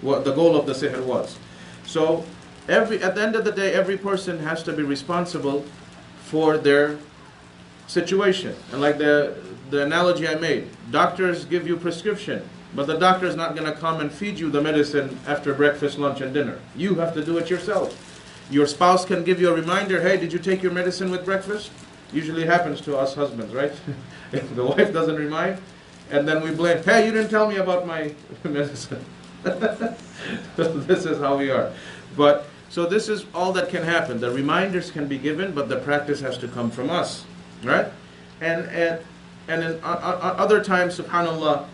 Speaker 1: what the goal of the sihr was. So at the end of the day, every person has to be responsible for their situation. And like the analogy I made, doctors give you prescription, but the doctor is not going to come and feed you the medicine after breakfast, lunch, and dinner. You have to do it yourself. Your spouse can give you a reminder, hey, did you take your medicine with breakfast? Usually happens to us husbands, right? If the wife doesn't remind, and then we blame, hey, you didn't tell me about my medicine. This is how we are. So this is all that can happen. The reminders can be given, but the practice has to come from us, right? And in other times, subhanAllah,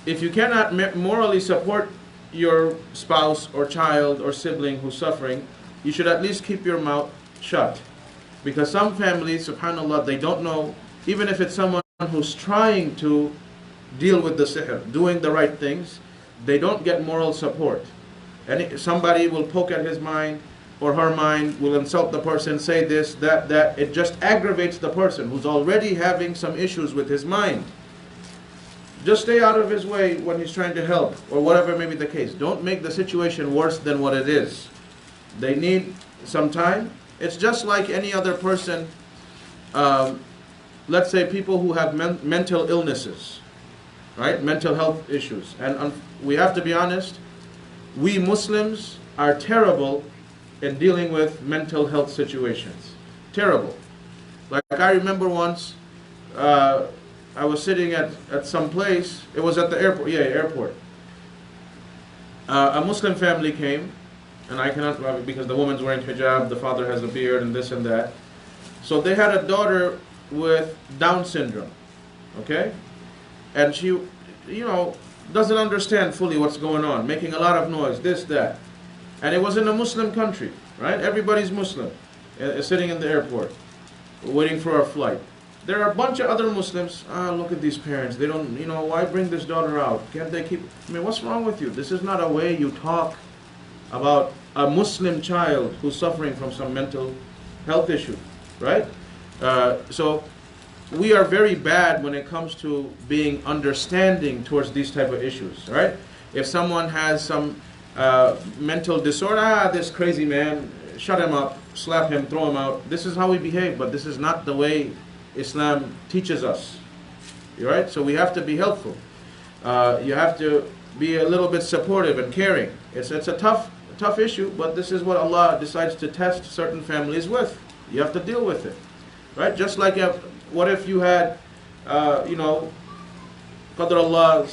Speaker 1: if you cannot morally support your spouse or child or sibling who's suffering, you should at least keep your mouth shut. Because some families, subhanAllah, they don't know, even if it's someone who's trying to deal with the sihr, doing the right things, they don't get moral support. And somebody will poke at his mind or her mind, will insult the person, say this, that. It just aggravates the person who's already having some issues with his mind. Just stay out of his way when he's trying to help, or whatever may be the case. Don't make the situation worse than what it is. They need some time. It's just like any other person. Let's say people who have mental illnesses, right? Mental health issues. And we have to be honest, we Muslims are terrible in dealing with mental health situations. Terrible. Like I remember once, I was sitting at some place, it was at the airport, airport. A Muslim family came, and I cannot, because the woman's wearing hijab, the father has a beard, and this and that. So they had a daughter with Down syndrome, okay? And she, doesn't understand fully what's going on, making a lot of noise, this, that. And it was in a Muslim country, right? Everybody's Muslim, sitting in the airport, waiting for our flight. There are a bunch of other Muslims, look at these parents, they don't, why bring this daughter out? Can't they keep, what's wrong with you? This is not a way you talk about a Muslim child who's suffering from some mental health issue, right? So we are very bad when it comes to being understanding towards these type of issues, right? If someone has some mental disorder, this crazy man, shut him up, slap him, throw him out. This is how we behave, but this is not the way Islam teaches us, right? So we have to be helpful. You have to be a little bit supportive and caring. It's a tough issue, but this is what Allah decides to test certain families with. You have to deal with it, right? Just like what if you had, Qadr Allah,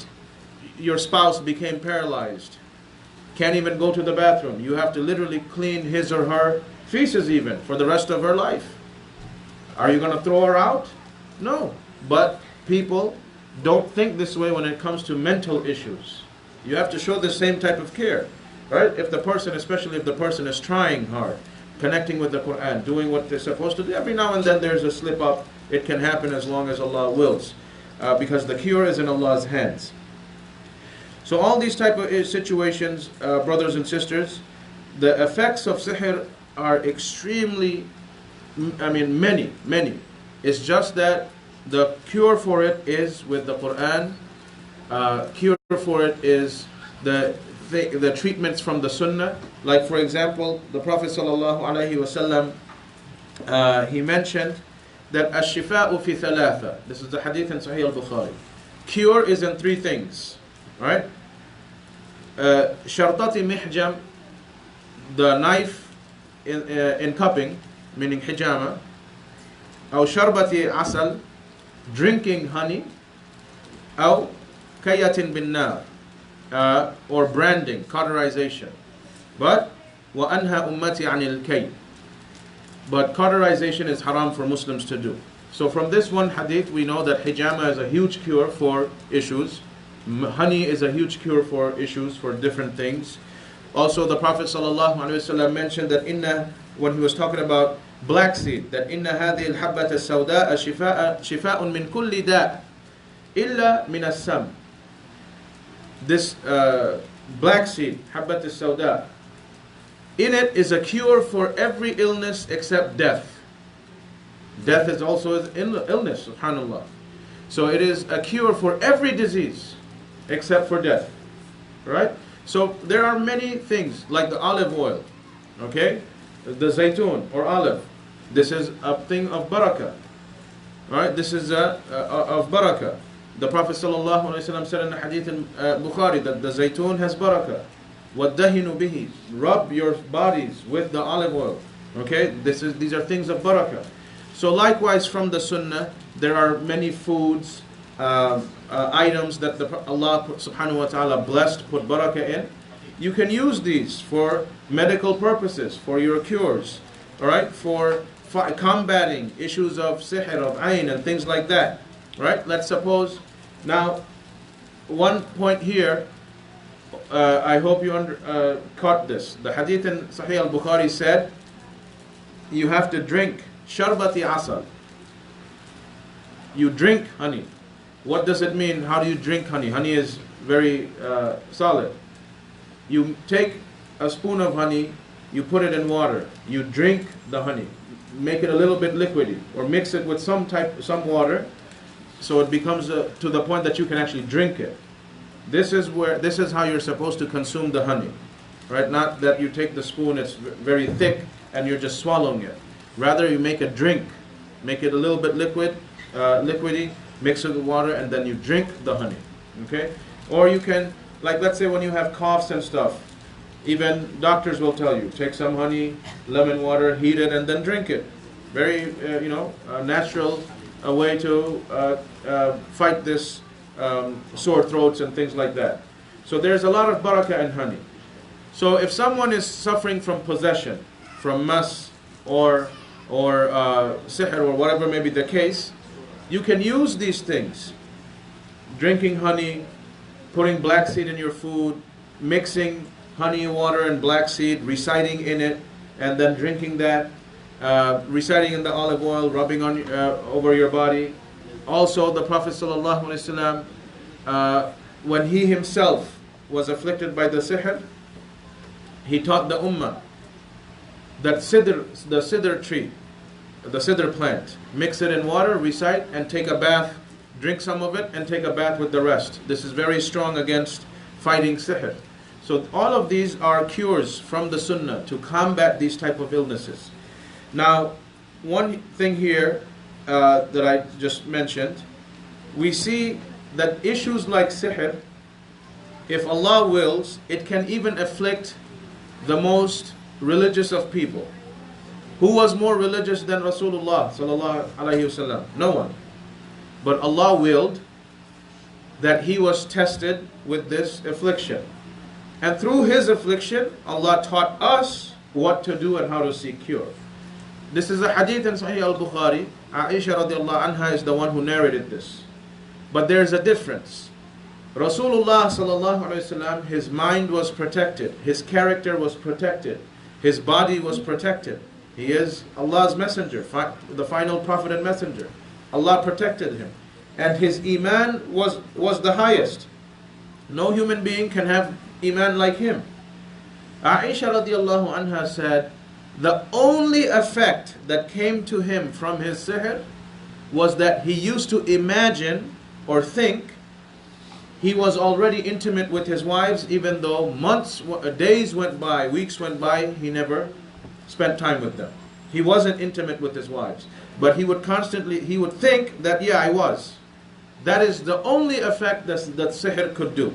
Speaker 1: your spouse became paralyzed, can't even go to the bathroom. You have to literally clean his or her feces even for the rest of her life. Are you going to throw her out? No. But people don't think this way when it comes to mental issues. You have to show the same type of care, right? If the person, especially if the person is trying hard, connecting with the Quran, doing what they're supposed to do, every now and then there's a slip up. It can happen as long as Allah wills, because the cure is in Allah's hands. So all these type of situations, brothers and sisters, the effects of sihr are extremely, many. It's just that the cure for it is with the Quran. Cure for it is the treatments from the Sunnah. Like for example, the Prophet ﷺ, he mentioned that ash-shifa'u fi thalatha. This is the hadith in Sahih al-Bukhari. Cure is in three things, right? Shartati mihjam, the knife in cupping, meaning hijama. Aw sharbati asal, drinking honey. Aw kayatin bin nar, or branding, cauterization. But وَأَنْهَى أُمَّتِي عَنِ الْكَيْ. But cauterization is haram for Muslims to do. So from this one hadith, we know that hijama is a huge cure for issues. Honey is a huge cure for issues, for different things. Also, the Prophet ﷺ mentioned that when he was talking about black seed, that إِنَّ هَذِهِ الْحَبَّةَ السَّوْدَاءَ شِفَاءٌ مِنْ كُلِّ دَاءٍ إِلَّا مِنَ السَّمْ. This black seed, حَبَّةَ السَّوْدَاء, in it is a cure for every illness except death. Death is also an illness, subhanAllah. So it is a cure for every disease except for death. Right? So there are many things like the olive oil, okay? The zaytun or olive. This is a thing of barakah. Right? This is of barakah. The Prophet ﷺ said in the hadith in Bukhari that the zaytun has barakah. وَالدَّهِنُ بِهِ. Rub your bodies with the olive oil. Okay? These are things of barakah. So likewise from the sunnah, there are many foods, items that Allah subhanahu wa ta'ala blessed, put barakah in. You can use these for medical purposes, for your cures, alright, for combating issues of sihr, of ayn and things like that. Right? Let's suppose, now, one point here, I hope you caught this. The hadith in Sahih al-Bukhari said, you have to drink sharbati asal. You drink honey. What does it mean? How do you drink honey? Honey is very solid. You take a spoon of honey, you put it in water, you drink the honey, make it a little bit liquidy, or mix it with some water, so it becomes to the point that you can actually drink it. This is how you're supposed to consume the honey, right? Not that you take the spoon, it's very thick, and you're just swallowing it. Rather, you make a drink, make it a little bit liquidy, mix it with water, and then you drink the honey. Okay? Or you can, like let's say when you have coughs and stuff, even doctors will tell you, take some honey, lemon water, heat it, and then drink it. Very, natural way to fight this sore throats and things like that. So there's a lot of barakah in honey. So if someone is suffering from possession, from mas or sihr or whatever may be the case, you can use these things. Drinking honey, putting black seed in your food, mixing honey, water, and black seed, reciting in it, and then drinking that, reciting in the olive oil, rubbing on over your body. Also, the Prophet ﷺ, when he himself was afflicted by the sihr, he taught the ummah that the sidr tree, the sidr plant, mix it in water, recite, and take a bath, drink some of it, and take a bath with the rest. This is very strong against fighting sihr. So all of these are cures from the sunnah to combat these type of illnesses. Now, one thing here that I just mentioned, we see that issues like sihr, if Allah wills, it can even afflict the most religious of people. Who was more religious than Rasulullah sallallahu alaihi wasallam? No one. But Allah willed that he was tested with this affliction. And through his affliction, Allah taught us what to do and how to seek cure. This is a hadith in Sahih al-Bukhari. Aisha radiallahu anha is the one who narrated this. But there's a difference. Rasulullah sallallahu alaihi wasallam, his mind was protected, his character was protected, his body was protected. He is Allah's messenger, the final prophet and messenger. Allah protected him. And his iman was the highest. No human being can have iman like him. Aisha radiallahu anha said, the only effect that came to him from his sihr was that he used to imagine or think he was already intimate with his wives, even though months, days went by, weeks went by, he never spent time with them. He wasn't intimate with his wives. But he would think that, yeah, I was. That is the only effect that sihr could do.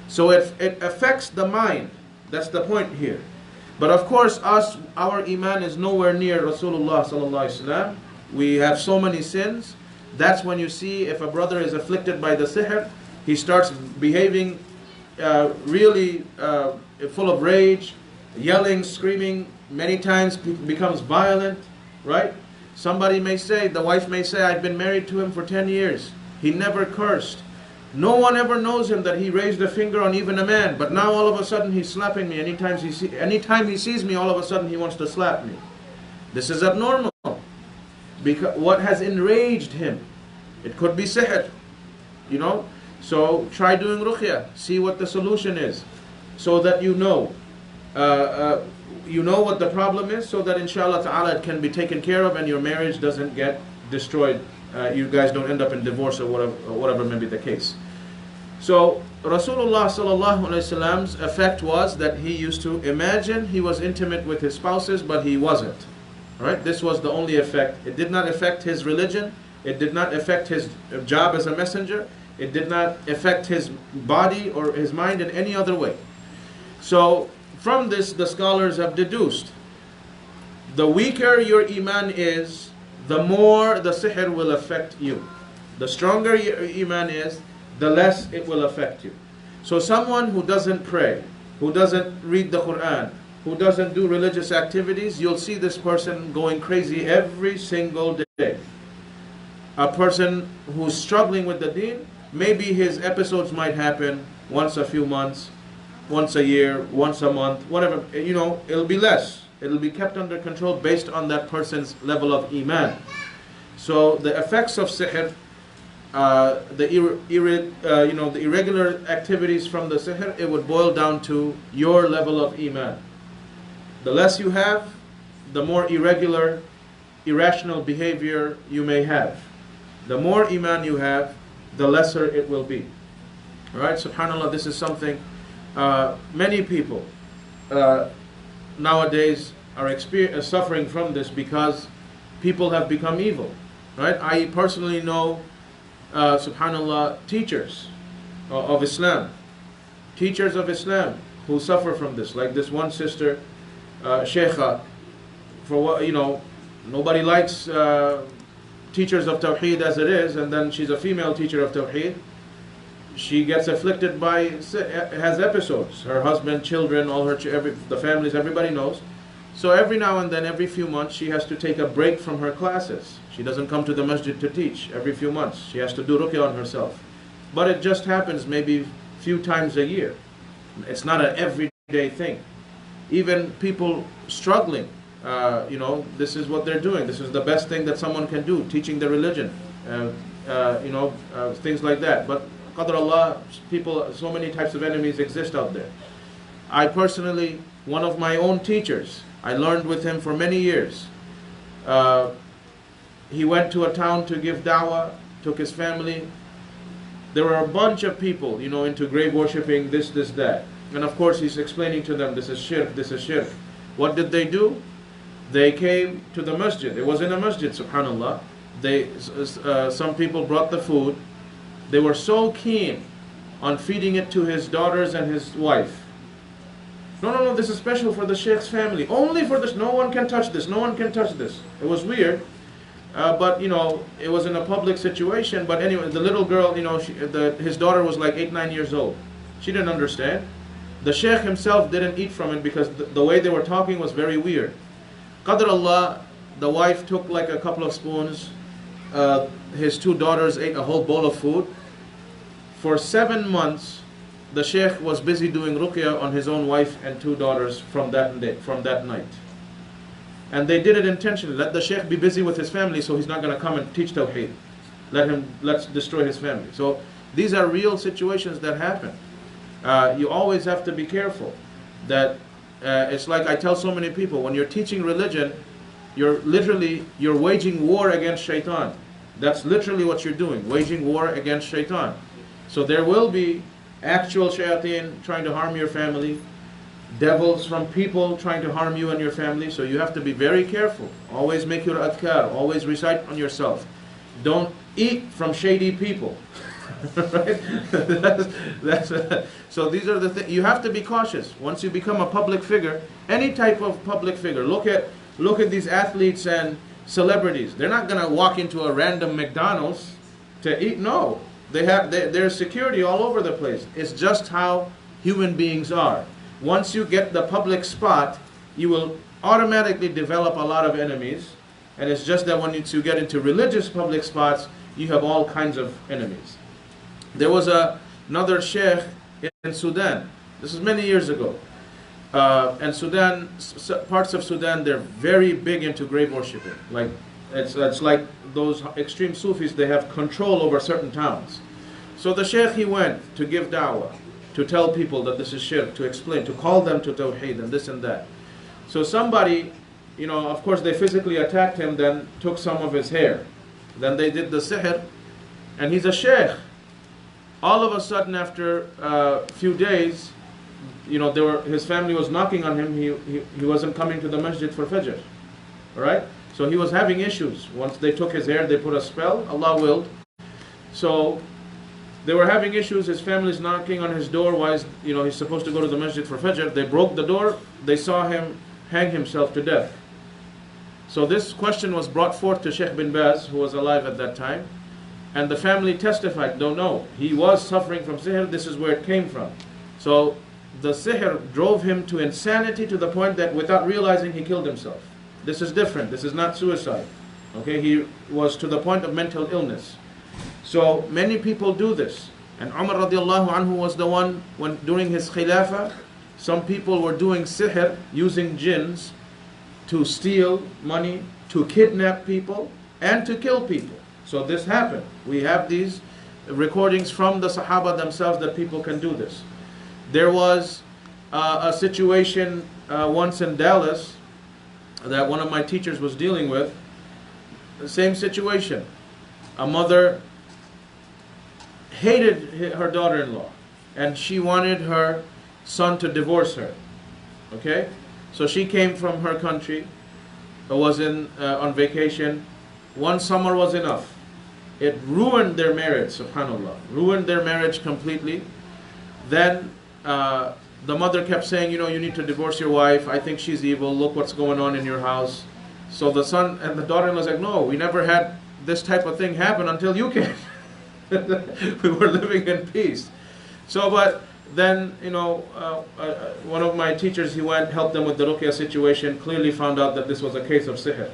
Speaker 1: So it affects the mind. That's the point here. But of course, our iman is nowhere near Rasulullah sallallahu alaihi wasallam. We have so many sins. That's when you see if a brother is afflicted by the sihr, he starts behaving really full of rage, yelling, screaming, many times becomes violent, right? Somebody may say, the wife may say, I've been married to him for 10 years. He never cursed. No one ever knows him that he raised a finger on even a man. But now all of a sudden he's slapping me. Anytime he sees me, all of a sudden he wants to slap me. This is abnormal. Because what has enraged him? It could be sihr. You know? So try doing ruqyah. See what the solution is. So that you know what the problem is, so that inshallah ta'ala it can be taken care of and your marriage doesn't get destroyed. You guys don't end up in divorce or whatever may be the case. So Rasulullah sallallahu alaihi wasallam's effect was that he used to imagine he was intimate with his spouses, but he wasn't. Right? This was the only effect. It did not affect his religion. It did not affect his job as a messenger. It did not affect his body or his mind in any other way. So from this, the scholars have deduced, the weaker your iman is, the more the sihr will affect you. The stronger your iman is, the less it will affect you. So someone who doesn't pray, who doesn't read the Quran, who doesn't do religious activities, you'll see this person going crazy every single day. A person who's struggling with the deen, maybe his episodes might happen once a few months, once a year, once a month, whatever. You know, it'll be less. It'll be kept under control based on that person's level of iman. So the effects of sihr, the irregular activities from the sihr, it would boil down to your level of iman. The less you have, the more irregular, irrational behavior you may have. The more iman you have, the lesser it will be. Alright, subhanAllah, this is something many people nowadays are suffering from this because people have become evil. Right? I personally know, subhanAllah, teachers of Islam. Teachers of Islam who suffer from this. Like this one sister, Sheikha, for what, you know, nobody likes teachers of Tawheed as it is, and then she's a female teacher of Tawheed. She gets afflicted by, has episodes. Her husband, children, all her, the families, everybody knows. So every now and then, every few months, she has to take a break from her classes. She doesn't come to the masjid to teach every few months. She has to do ruqyah on herself. But it just happens maybe a few times a year. It's not an everyday thing. Even people struggling, you know, this is what they're doing. This is the best thing that someone can do, teaching the religion, you know, things like that. But Qadr Allah, people, so many types of enemies exist out there. I personally, one of my own teachers, I learned with him for many years. He went to a town to give da'wah, took his family. There were a bunch of people, you know, into grave worshipping, this, that. And of course he's explaining to them, this is shirk, this is shirk. What did they do? They came to the masjid. It was in a masjid, subhanAllah. Some people brought the food. They were so keen on feeding it to his daughters and his wife. No, this is special for the sheikh's family. Only for this. No one can touch this. No one can touch this. It was weird. But, you know, it was in a public situation. But anyway, the little girl, you know, his daughter was like 8, 9 years old. She didn't understand. The sheikh himself didn't eat from it because the way they were talking was very weird. Qadr Allah, the wife took like a couple of spoons. His 2 daughters ate a whole bowl of food. For 7 months, the sheikh was busy doing ruqyah on his own wife and 2 daughters from that night. And they did it intentionally. Let the sheikh be busy with his family so he's not going to come and teach Tawheed. Let's destroy his family. So these are real situations that happen. You always have to be careful. That it's like I tell so many people, when you're teaching religion, you're waging war against shaitan. That's literally what you're doing, waging war against shaitan. So there will be actual shayateen trying to harm your family, devils from people trying to harm you and your family. So you have to be very careful. Always make your adhkar, always recite on yourself. Don't eat from shady people. Right? So these are the things. You have to be cautious. Once you become a public figure, any type of public figure, look at these athletes and celebrities. They're not going to walk into a random McDonald's to eat. No. There's security all over the place. It's just how human beings are. Once you get the public spot, you will automatically develop a lot of enemies. And it's just that when you get into religious public spots, you have all kinds of enemies. There was another sheikh in Sudan. This is many years ago. And Sudan, parts of Sudan, they're very big into grave worshiping. Like it's like those extreme Sufis, they have control over certain towns. So the sheikh, he went to give da'wah, to tell people that this is shirk, to explain, to call them to tawheed and this and that. So somebody, of course they physically attacked him, then took some of his hair. Then they did the sihr, and he's a sheikh. All of a sudden, after a few days, his family was knocking on him. He wasn't coming to the masjid for Fajr. All right? So he was having issues. Once they took his hair, they put a spell, Allah willed. So they were having issues. His family's knocking on his door. Why is, he's supposed to go to the masjid for Fajr. They broke the door. They saw him hang himself to death. So this question was brought forth to Sheikh bin Baz, who was alive at that time. And the family testified, no, he was suffering from sihr. This is where it came from. So the sihr drove him to insanity, to the point that without realizing he killed himself. This is different. This is not suicide. Okay, he was to the point of mental illness. So many people do this. And Umar radiallahu anhu was the one, when during his khilafah, some people were doing sihr, using jinns to steal money, to kidnap people, and to kill people. So this happened. We have these recordings from the Sahaba themselves that people can do this. There was a situation once in Dallas that one of my teachers was dealing with. The same situation. A mother hated her daughter-in-law, and she wanted her son to divorce her. Okay? So she came from her country, was on vacation. One summer was enough. It ruined their marriage, subhanAllah. Ruined their marriage completely. Then the mother kept saying, you need to divorce your wife. I think she's evil. Look what's going on in your house. So the son and the daughter-in-law was like, no, we never had this type of thing happen until you came. We were living in peace. So, but then, one of my teachers, he went, helped them with the Ruqiyah situation, clearly found out that this was a case of sihr.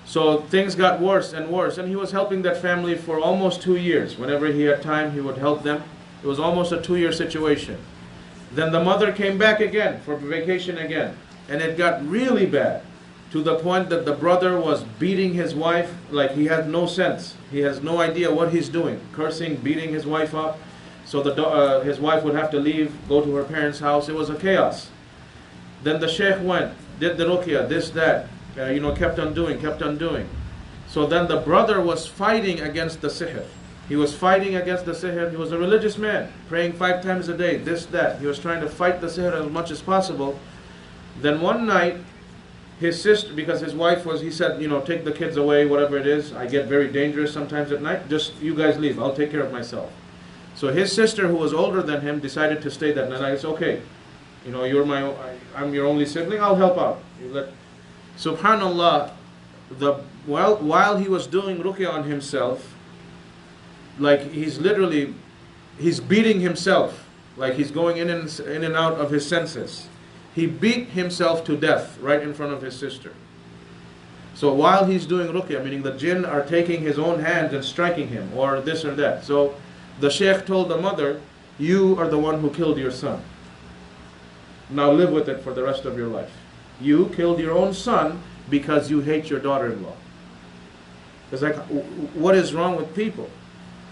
Speaker 1: So things got worse and worse, and he was helping that family for almost 2 years. Whenever he had time, he would help them. It was almost a 2-year situation. Then the mother came back again for vacation again, and it got really bad, to the point that the brother was beating his wife like he had no sense. He has no idea what he's doing, cursing, beating his wife up. So his wife would have to leave, go to her parents' house. It was a chaos. Then the sheikh went, did the ruqyah, this, that, kept on doing. So then the brother was fighting against the sihr. He was fighting against the sihr. He was a religious man, praying 5 times a day, this, that. He was trying to fight the sihr as much as possible. Then one night, his sister, because his wife was, he said, take the kids away, whatever it is. I get very dangerous sometimes at night. Just you guys leave. I'll take care of myself. So his sister, who was older than him, decided to stay that night. I said, okay, I'm your only sibling. I'll help out. Subhanallah, while he was doing ruqyah on himself, like he's beating himself, like he's going in and out of his senses. He beat himself to death right in front of his sister. So while he's doing ruqyah, meaning the jinn are taking his own hands and striking him, or this or that. So the sheikh told the mother, you are the one who killed your son. Now live with it for the rest of your life. You killed your own son because you hate your daughter-in-law. It's like, what is wrong with people?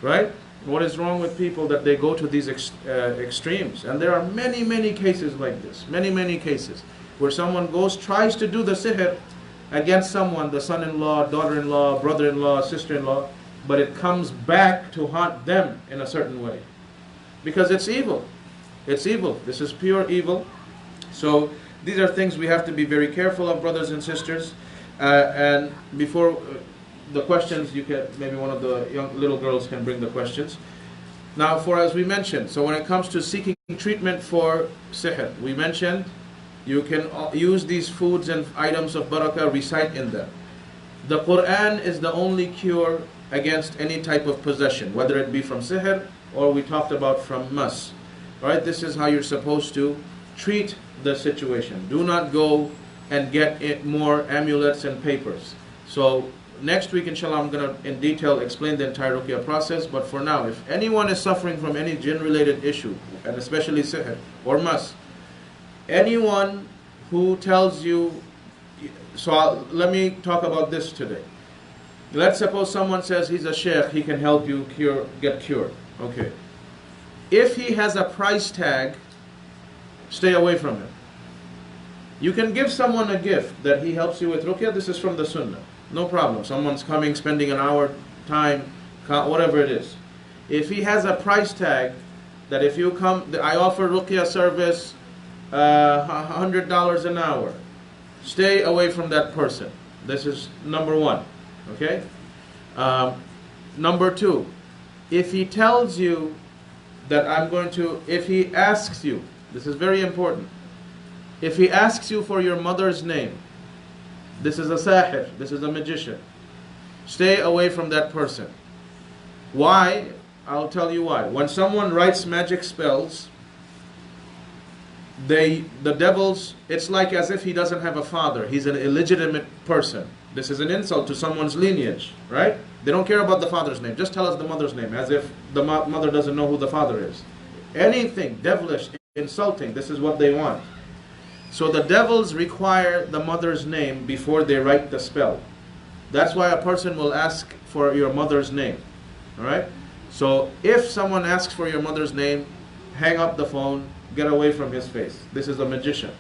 Speaker 1: Right? What is wrong with people that they go to these extremes? And there are many, many cases like this. Many, many cases where someone tries to do the sihr against someone, the son-in-law, daughter-in-law, brother-in-law, sister-in-law, but it comes back to haunt them in a certain way. Because it's evil. It's evil. This is pure evil. So these are things we have to be very careful of, brothers and sisters. And before the questions, maybe one of the young little girls can bring the questions. Now, as we mentioned, so when it comes to seeking treatment for sihr, we mentioned you can use these foods and items of barakah, recite in them. The Quran is the only cure against any type of possession, whether it be from sihr or we talked about from mas. Right? This is how you're supposed to treat the situation. Do not go and get more amulets and papers. So next week, inshallah, I'm going to in detail explain the entire Ruqiyah process. But for now, if anyone is suffering from any jinn-related issue, and especially sihr or mas, anyone who tells you, let me talk about this today. Let's suppose someone says he's a sheikh, he can help you get cured. Okay. If he has a price tag, stay away from him. You can give someone a gift that he helps you with Ruqyah. This is from the Sunnah. No problem. Someone's coming, spending an hour, time, whatever it is. If he has a price tag that if you come, I offer Ruqyah service $100 an hour. Stay away from that person. This is number one. Okay? Number two, if he tells you that if he asks you, this is very important. If he asks you for your mother's name, this is a sahir, this is a magician. Stay away from that person. Why? I'll tell you why. When someone writes magic spells, the devils, it's like as if he doesn't have a father. He's an illegitimate person. This is an insult to someone's lineage, right? They don't care about the father's name. Just tell us the mother's name, as if the mother doesn't know who the father is. Anything devilish, insulting, this is what they want. So the devils require the mother's name before they write the spell. That's why a person will ask for your mother's name. Alright? So if someone asks for your mother's name, hang up the phone, get away from his face. This is a magician.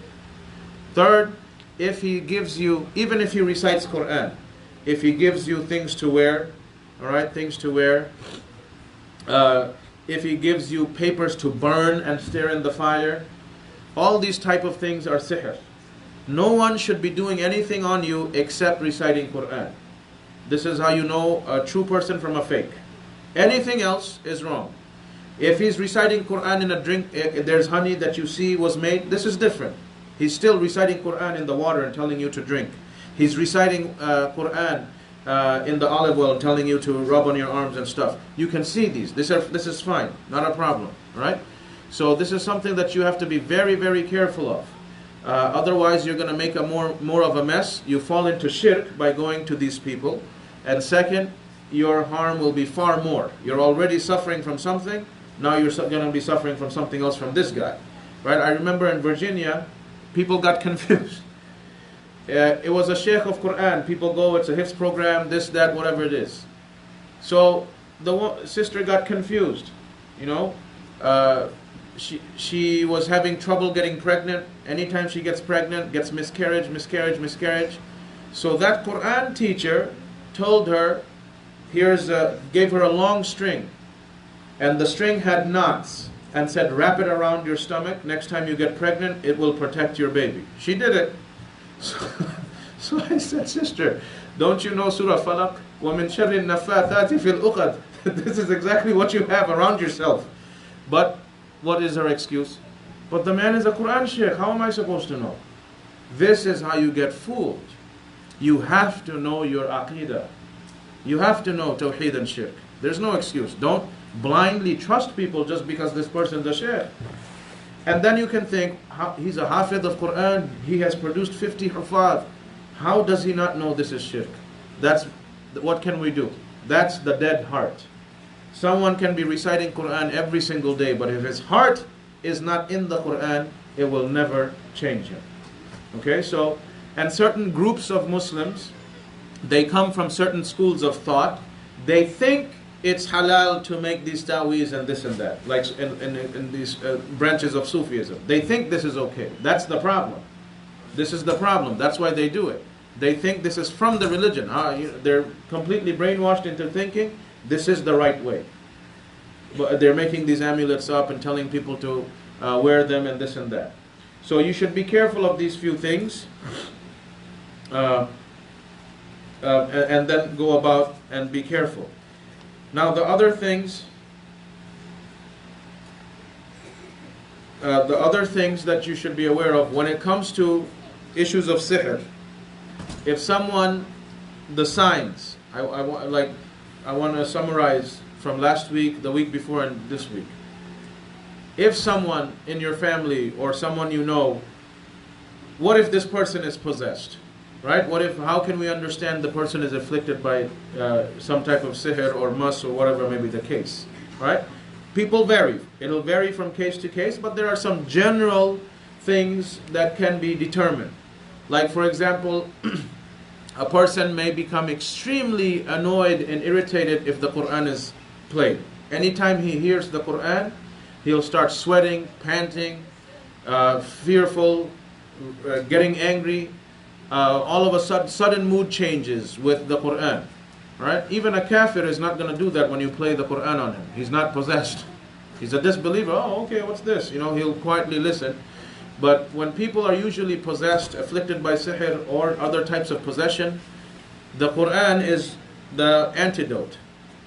Speaker 1: Third, if he gives you, even if he recites Quran, if he gives you things to wear, alright, things to wear, if he gives you papers to burn and stare in the fire, all these type of things are sihr. No one should be doing anything on you except reciting Quran. This is how you know a true person from a fake. Anything else is wrong. If he's reciting Quran in a drink, there's honey that you see was made, this is different. He's still reciting Quran in the water and telling you to drink. He's reciting Quran in the olive oil and telling you to rub on your arms and stuff. You can see these. This is fine. Not a problem. Right? So this is something that you have to be very, very careful of. Otherwise, you're going to make a more of a mess. You fall into shirk by going to these people. And second, your harm will be far more. You're already suffering from something. Now you're going to be suffering from something else from this guy. Right? I remember in Virginia, people got confused. It was a sheikh of Quran. People go, it's a hifz program, this, that, whatever it is. So the sister got confused. You know, she was having trouble getting pregnant. Anytime she gets pregnant, gets miscarriage. So that Quran teacher told her, gave her a long string, and the string had knots, and said, wrap it around your stomach. Next time you get pregnant, it will protect your baby. She did it. So I said, sister, don't you know Surah Falaq? وَمِن شَرِّ النَّفَّاثَاتِ فِي الْأُقَدِ. This is exactly what you have around yourself. But what is her excuse? But the man is a Quran sheikh. How am I supposed to know? This is how you get fooled. You have to know your aqidah. You have to know Tawheed and Shirk. There's no excuse. Don't blindly trust people just because this person's a sheikh. And then you can think, he's a hafid of Quran, he has produced 50 hufad. How does he not know this is shirk? What can we do? That's the dead heart. Someone can be reciting Quran every single day, but if his heart is not in the Quran, it will never change him. Okay, so, and certain groups of Muslims, they come from certain schools of thought. They think it's halal to make these ta'weez and this and that, like in these branches of Sufism. They think this is okay. That's the problem. This is the problem. That's why they do it. They think this is from the religion. They're completely brainwashed into thinking this is the right way. But they're making these amulets up and telling people to wear them and this and that. So you should be careful of these few things. And then go about and be careful. Now the other things that you should be aware of when it comes to issues of sihr, if someone, the signs, I want to summarize from last week, the week before, and this week. if someone in your family or someone you know, what if this person is possessed? Right? What if? How can we understand the person is afflicted by some type of sihr or mas or whatever may be the case? Right? People vary. It'll vary from case to case, but there are some general things that can be determined. Like, for example, a person may become extremely annoyed and irritated if the Quran is played. Anytime he hears the Quran, he'll start sweating, panting, fearful, getting angry. All of a sudden mood changes with the Quran. Right? Even a kafir is not going to do that when you play the Quran on him. He's not possessed. He's a disbeliever. Oh, okay, what's this? He'll quietly listen. But when people are usually possessed, afflicted by sihr or other types of possession, the Quran is the antidote.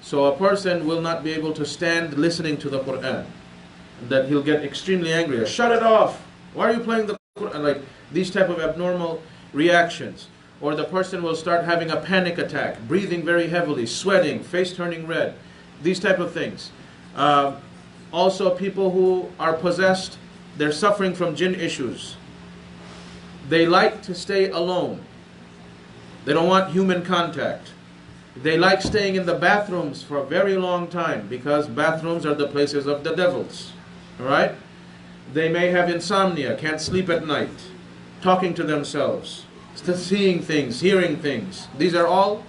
Speaker 1: So a person will not be able to stand listening to the Quran. That he'll get extremely angry. Shut it off! Why are you playing the Quran? Like these type of abnormal reactions. Or the person will start having a panic attack, breathing very heavily, sweating, face turning red. These type of things. Also, people who are possessed, they're suffering from jinn issues. They like to stay alone. They don't want human contact. They like staying in the bathrooms for a very long time because bathrooms are the places of the devils. Alright? They may have insomnia, can't sleep at night, talking to themselves, seeing things, hearing things. These are all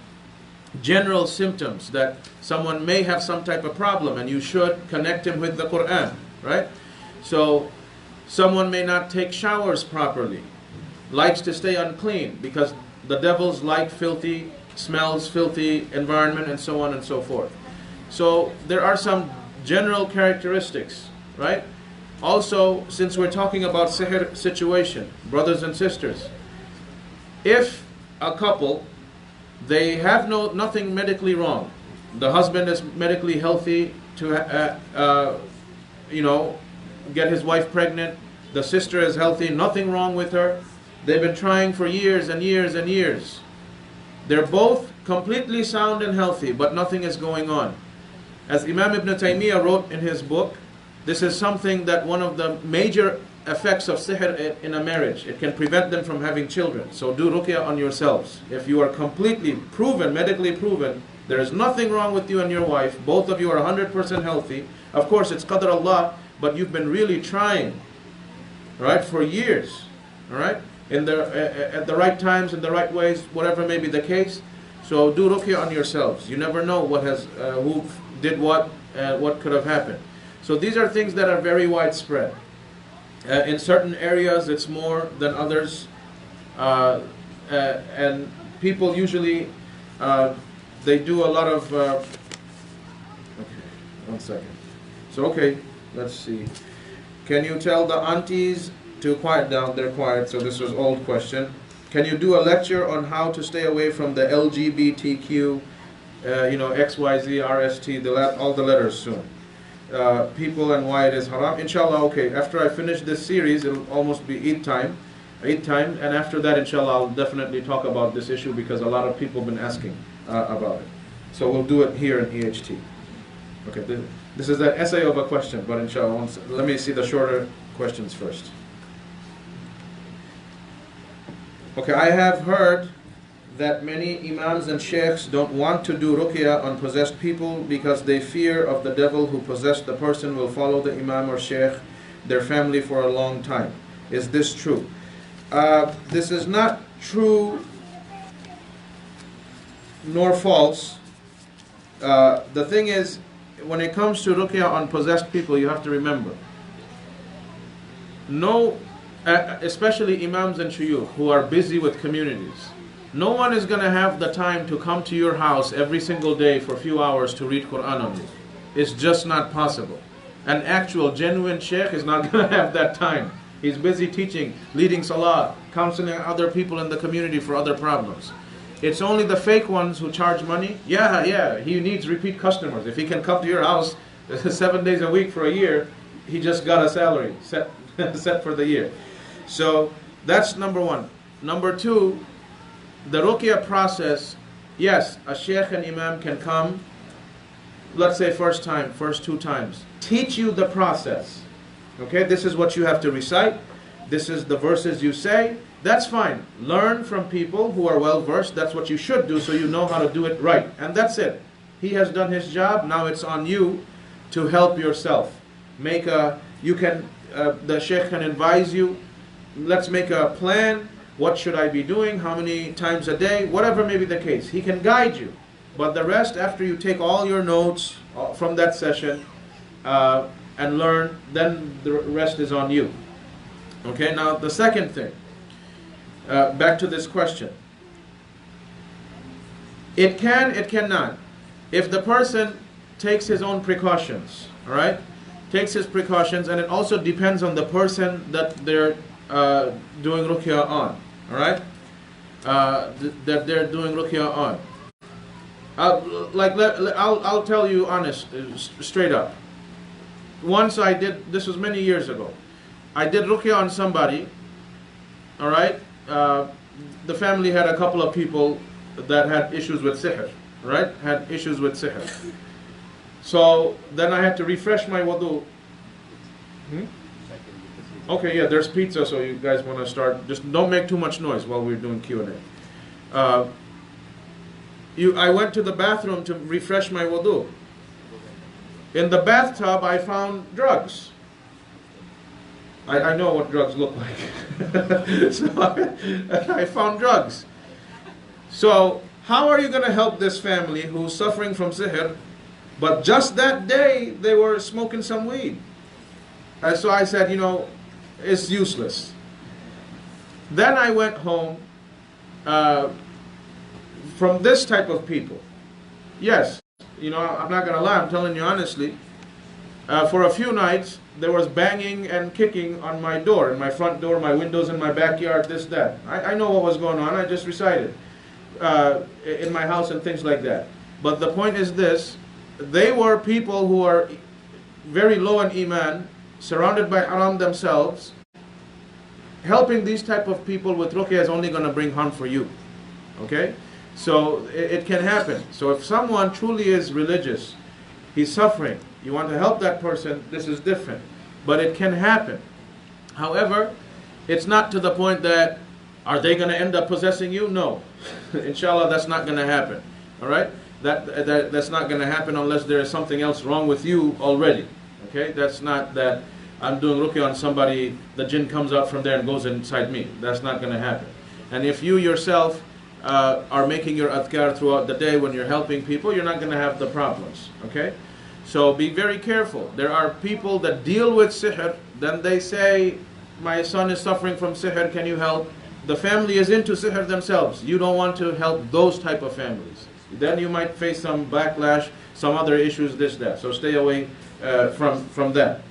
Speaker 1: general symptoms that someone may have some type of problem, and you should connect him with the Quran. Right? So, someone may not take showers properly, likes to stay unclean because the devils like filthy smells, filthy environment, and so on and so forth. So there are some general characteristics, right? Also, since we're talking about sihr situation, brothers and sisters, if a couple, they have nothing medically wrong, the husband is medically healthy to get his wife pregnant, the sister is healthy, nothing wrong with her, they've been trying for years and years and years. They're both completely sound and healthy, but nothing is going on. As Imam Ibn Taymiyyah wrote in his book, this is something that one of the major effects of sihr in a marriage. It can prevent them from having children. So do ruqyah on yourselves. If you are completely proven, medically proven, there is nothing wrong with you and your wife, both of you are 100% healthy. Of course, it's qadr Allah, but you've been really trying, right, for years, all right? At the right times, in the right ways, whatever may be the case. So do ruqyah on yourselves. You never know who did what could have happened. So these are things that are very widespread. In certain areas, it's more than others. And people usually, they do a lot of... okay, one second. So, okay, let's see. Can you tell the aunties to quiet down? They're quiet, so this was old question. Can you do a lecture on how to stay away from the LGBTQ, XYZ, RST, all the letters soon? People and why it is haram. Inshallah, okay. After I finish this series, it'll almost be Eid time, and after that, inshallah, I'll definitely talk about this issue because a lot of people have been asking about it. So we'll do it here in EHT. Okay, this is an essay of a question, but inshallah, let me see the shorter questions first. Okay, I have heard that many imams and sheikhs don't want to do ruqyah on possessed people because they fear of the devil who possessed the person will follow the imam or sheikh, their family for a long time. Is this true? This is not true nor false. The thing is, when it comes to ruqyah on possessed people, you have to remember, especially imams and shuyukh who are busy with communities, no one is going to have the time to come to your house every single day for a few hours to read Quran on you. It's just not possible. An actual genuine sheikh is not going to have that time. He's busy teaching, leading salah, counseling other people in the community for other problems. It's only the fake ones who charge money. Yeah, he needs repeat customers. If he can come to your house 7 days a week for a year, he just got a salary set for the year. So that's number one. Number two, the ruqyah process, yes, a sheikh and imam can come, let's say first 2 times, teach you the process. Okay, this is what you have to recite. This is the verses you say. That's fine. Learn from people who are well versed. That's what you should do, so you know how to do it right. And that's it. He has done his job. Now it's on you to help yourself. The sheikh can advise you. Let's make a plan. What should I be doing? How many times a day? Whatever may be the case. He can guide you. But the rest, after you take all your notes from that session and learn, then the rest is on you. Okay, now the second thing. Back to this question. It can, it cannot. If the person takes his own precautions, all right? Takes his precautions, and it also depends on the person that they're doing ruqyah on, all right? That they're doing ruqyah on. I'll tell you honest, straight up. Once I did, this was many years ago, I did ruqyah on somebody, all right? The family had a couple of people that had issues with sihr, right? Had issues with sihr. So then I had to refresh my wudu. Okay, yeah, there's pizza, so you guys want to start. Just don't make too much noise while we're doing Q&A. I went to the bathroom to refresh my wudu. In the bathtub, I found drugs. I know what drugs look like. So I found drugs. So how are you going to help this family who's suffering from sihr, but just that day they were smoking some weed? And so I said, it's useless. Then I went home from this type of people. Yes, I'm not going to lie, I'm telling you honestly. For a few nights, there was banging and kicking on my door, in my front door, my windows in my backyard, this, that. I know what was going on, I just recited in my house and things like that. But the point is this, they were people who are very low in Iman, surrounded by haram themselves. Helping these type of people with ruqyah is only going to bring harm for you. Okay? So it can happen. So if someone truly is religious, he's suffering, you want to help that person, this is different. But it can happen. However, it's not to the point that, are they going to end up possessing you? No. Inshallah, that's not going to happen. Alright? That's not going to happen unless there is something else wrong with you already. Okay? That's not that I'm doing ruqyah on somebody, the jinn comes out from there and goes inside me. That's not going to happen. And if you yourself are making your adhkar throughout the day when you're helping people, you're not going to have the problems. Okay? So be very careful. There are people that deal with sihr, then they say, my son is suffering from sihr, can you help? The family is into sihr themselves. You don't want to help those type of families. Then you might face some backlash, some other issues, this, that. So stay away from that.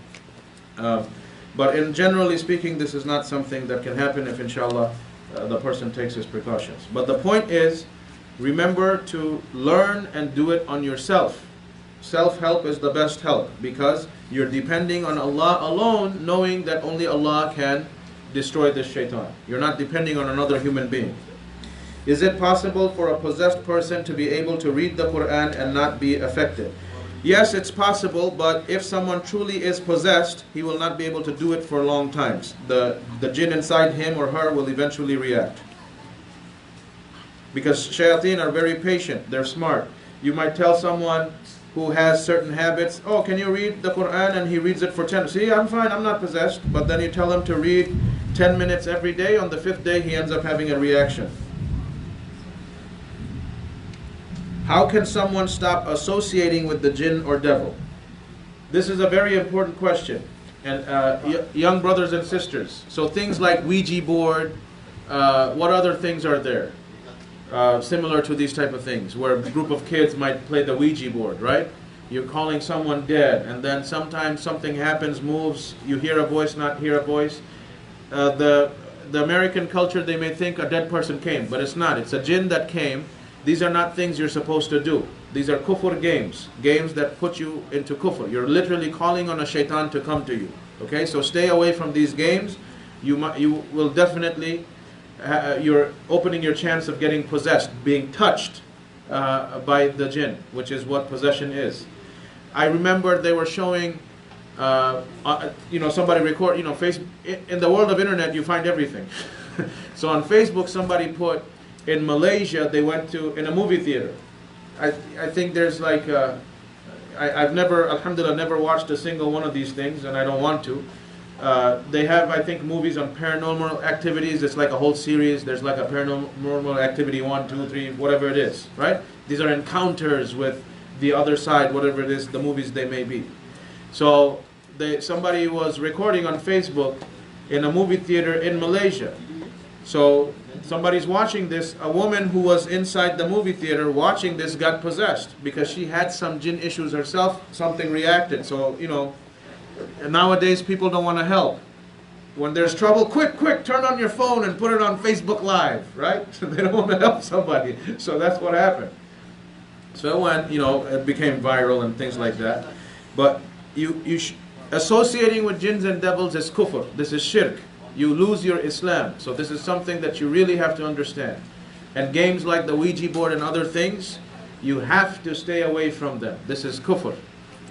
Speaker 1: But in generally speaking, this is not something that can happen if inshallah the person takes his precautions. But the point is, remember to learn and do it on yourself. Self-help is the best help, because you're depending on Allah alone, knowing that only Allah can destroy this shaitan. You're not depending on another human being. Is it possible for a possessed person to be able to read the Quran and not be affected? Yes, it's possible, but if someone truly is possessed, he will not be able to do it for long times. The jinn inside him or her will eventually react. Because shayateen are very patient, they're smart. You might tell someone who has certain habits, oh, can you read the Quran? And he reads it for 10. See, I'm fine, I'm not possessed. But then you tell him to read 10 minutes every day. On the 5th day, he ends up having a reaction. How can someone stop associating with the jinn or devil? This is a very important question. And young brothers and sisters, so things like Ouija board, what other things are there? Similar to these type of things, where a group of kids might play the Ouija board, right? You're calling someone dead, and then sometimes something happens, moves, you hear a voice, not hear a voice. The American culture, they may think a dead person came, but it's not. It's a jinn that came. These are not things you're supposed to do. These are kufr games that put you into kufr. You're literally calling on a shaitan to come to you. Okay, so stay away from these games. You will definitely, you're opening your chance of getting possessed, being touched by the jinn, which is what possession is. I remember they were showing somebody record, Facebook, in the world of internet, you find everything. So on Facebook, somebody put, in Malaysia, they went to, in a movie theater. I think there's like, I've never, alhamdulillah, never watched a single one of these things, and I don't want to. They have, I think, movies on paranormal activities. It's like a whole series. There's like a paranormal activity 1, 2, 3, whatever it is, right? These are encounters with the other side, whatever it is, the movies they may be. So somebody was recording on Facebook in a movie theater in Malaysia. So somebody's watching this. A woman who was inside the movie theater watching this got possessed because she had some jinn issues herself. Something reacted. So, nowadays people don't want to help. When there's trouble, quick, turn on your phone and put it on Facebook Live, right? They don't want to help somebody. So that's what happened. So when, it became viral and things like that. But associating with jinns and devils is kufr. This is shirk. You lose your Islam. So this is something that you really have to understand. And games like the Ouija board and other things, you have to stay away from them. This is kufr.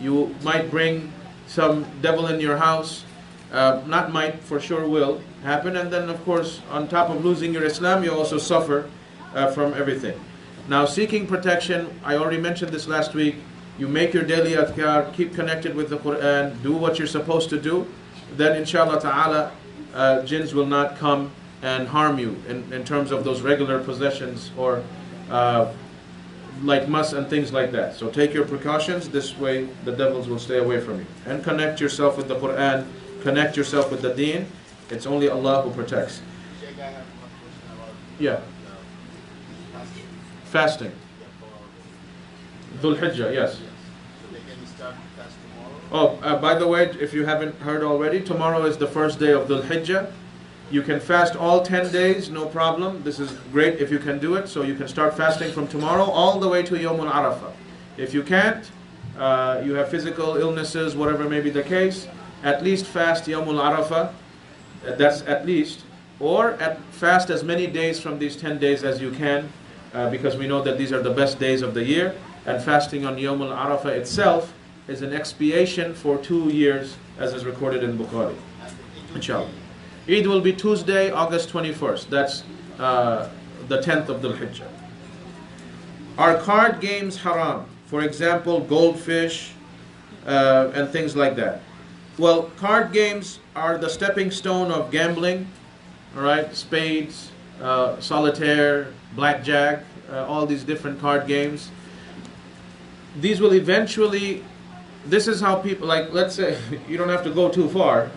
Speaker 1: You might bring some devil in your house. Not might, for sure will happen. And then, of course, on top of losing your Islam, you also suffer from everything. Now, seeking protection, I already mentioned this last week. You make your daily adhkar, keep connected with the Quran, do what you're supposed to do. Then, inshallah ta'ala, jinns will not come and harm you in terms of those regular possessions or like mas and things like that. So take your precautions. This way the devils will stay away from you. And connect yourself with the Quran. Connect yourself with the deen. It's only Allah who protects. Yeah. Fasting. Dhul Hijjah, yes. Oh, by the way, if you haven't heard already, tomorrow is the first day of Dhul Hijjah. You can fast all 10 days, no problem. This is great if you can do it. So you can start fasting from tomorrow all the way to Yawmul Arafah. If you can't, you have physical illnesses, whatever may be the case, at least fast Yawmul Arafah. That's at least. Or fast as many days from these 10 days as you can, because we know that these are the best days of the year. And fasting on Yawmul Arafah itself is an expiation for 2 years, as is recorded in Bukhari. Inshallah. Eid will be Tuesday, August 21st. That's the 10th of Dhul Hijjah. Are card games haram? For example, goldfish and things like that. Well, card games are the stepping stone of gambling. All right, spades, solitaire, blackjack, all these different card games. These will eventually, this is how people, like, let's say, you don't have to go too far.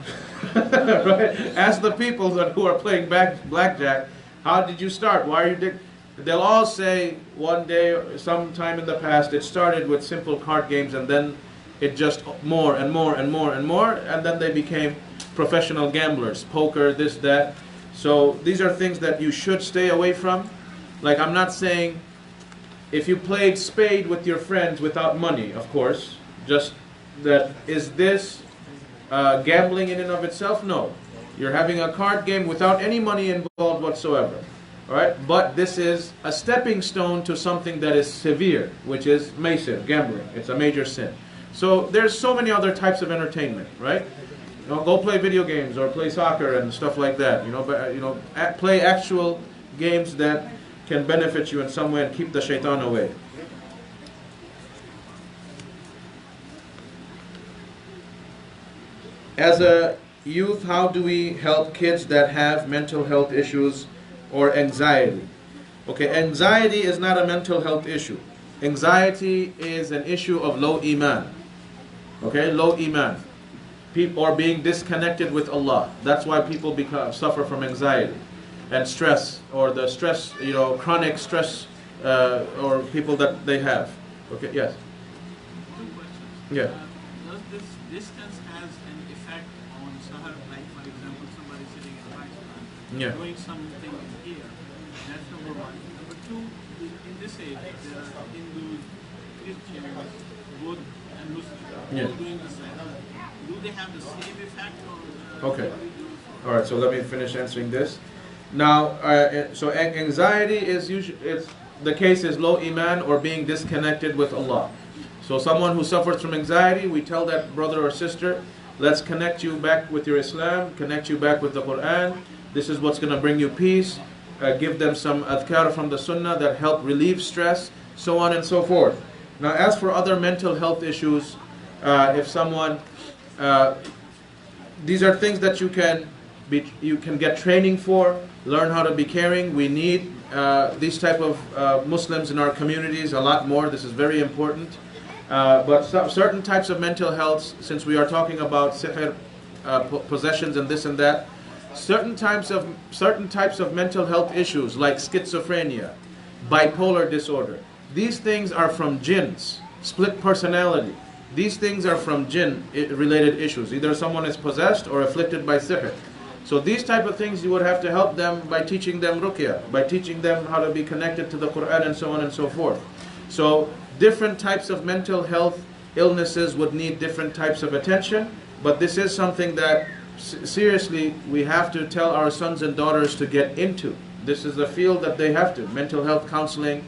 Speaker 1: Right? Ask the people who are playing blackjack, how did you start? Why are you They'll all say one day, sometime in the past, it started with simple card games, and then it just more and more and more and more, and then they became professional gamblers, poker, this, that. So these are things that you should stay away from. Like, I'm not saying if you played spade with your friends without money, of course, just that, is this gambling in and of itself? No. You're having a card game without any money involved whatsoever. All right? But this is a stepping stone to something that is severe, which is maisir, gambling. It's a major sin. So there's so many other types of entertainment, right? Go play video games or play soccer and stuff like that. Play actual games that can benefit you in some way and keep the shaitan away. As a youth, how do we help kids that have mental health issues or anxiety? Okay, anxiety is not a mental health issue. Anxiety is an issue of low iman. Okay, low iman. People are being disconnected with Allah. That's why people suffer from anxiety and stress, or the stress, chronic stress, or people that they have. Okay, yes.
Speaker 2: Two questions.
Speaker 1: Yeah.
Speaker 2: Does this distance has an effect on sahar? Like, for example, somebody sitting in Pakistan, doing something here. That's number one. Number two, in this age, there are Hindus, Christians, Buddha, and Muslims, all doing the same. Do they have the same effect? Or,
Speaker 1: okay. All right. So let me finish answering this. Now, so anxiety is usually, the case is low iman or being disconnected with Allah. So someone who suffers from anxiety, we tell that brother or sister Let's connect you back with your Islam, connect you back with the Quran. This is what's going to bring you peace. Give them some adhkar from the Sunnah that help relieve stress, so on and so forth. Now, as for other mental health issues, if someone, these are things that you can get training for, learn how to be caring. We need these type of Muslims in our communities a lot more. This is very important. But certain types of mental health, since we are talking about sihr, possessions and this and that, certain types of mental health issues like schizophrenia, bipolar disorder, these things are from jinns, split personality. These things are from jinn related issues. Either someone is possessed or afflicted by sihr. So these type of things you would have to help them by teaching them ruqyah, by teaching them how to be connected to the Quran and so on and so forth. So different types of mental health illnesses would need different types of attention, but this is something that seriously we have to tell our sons and daughters to get into. This is a field that they have to, mental health counseling,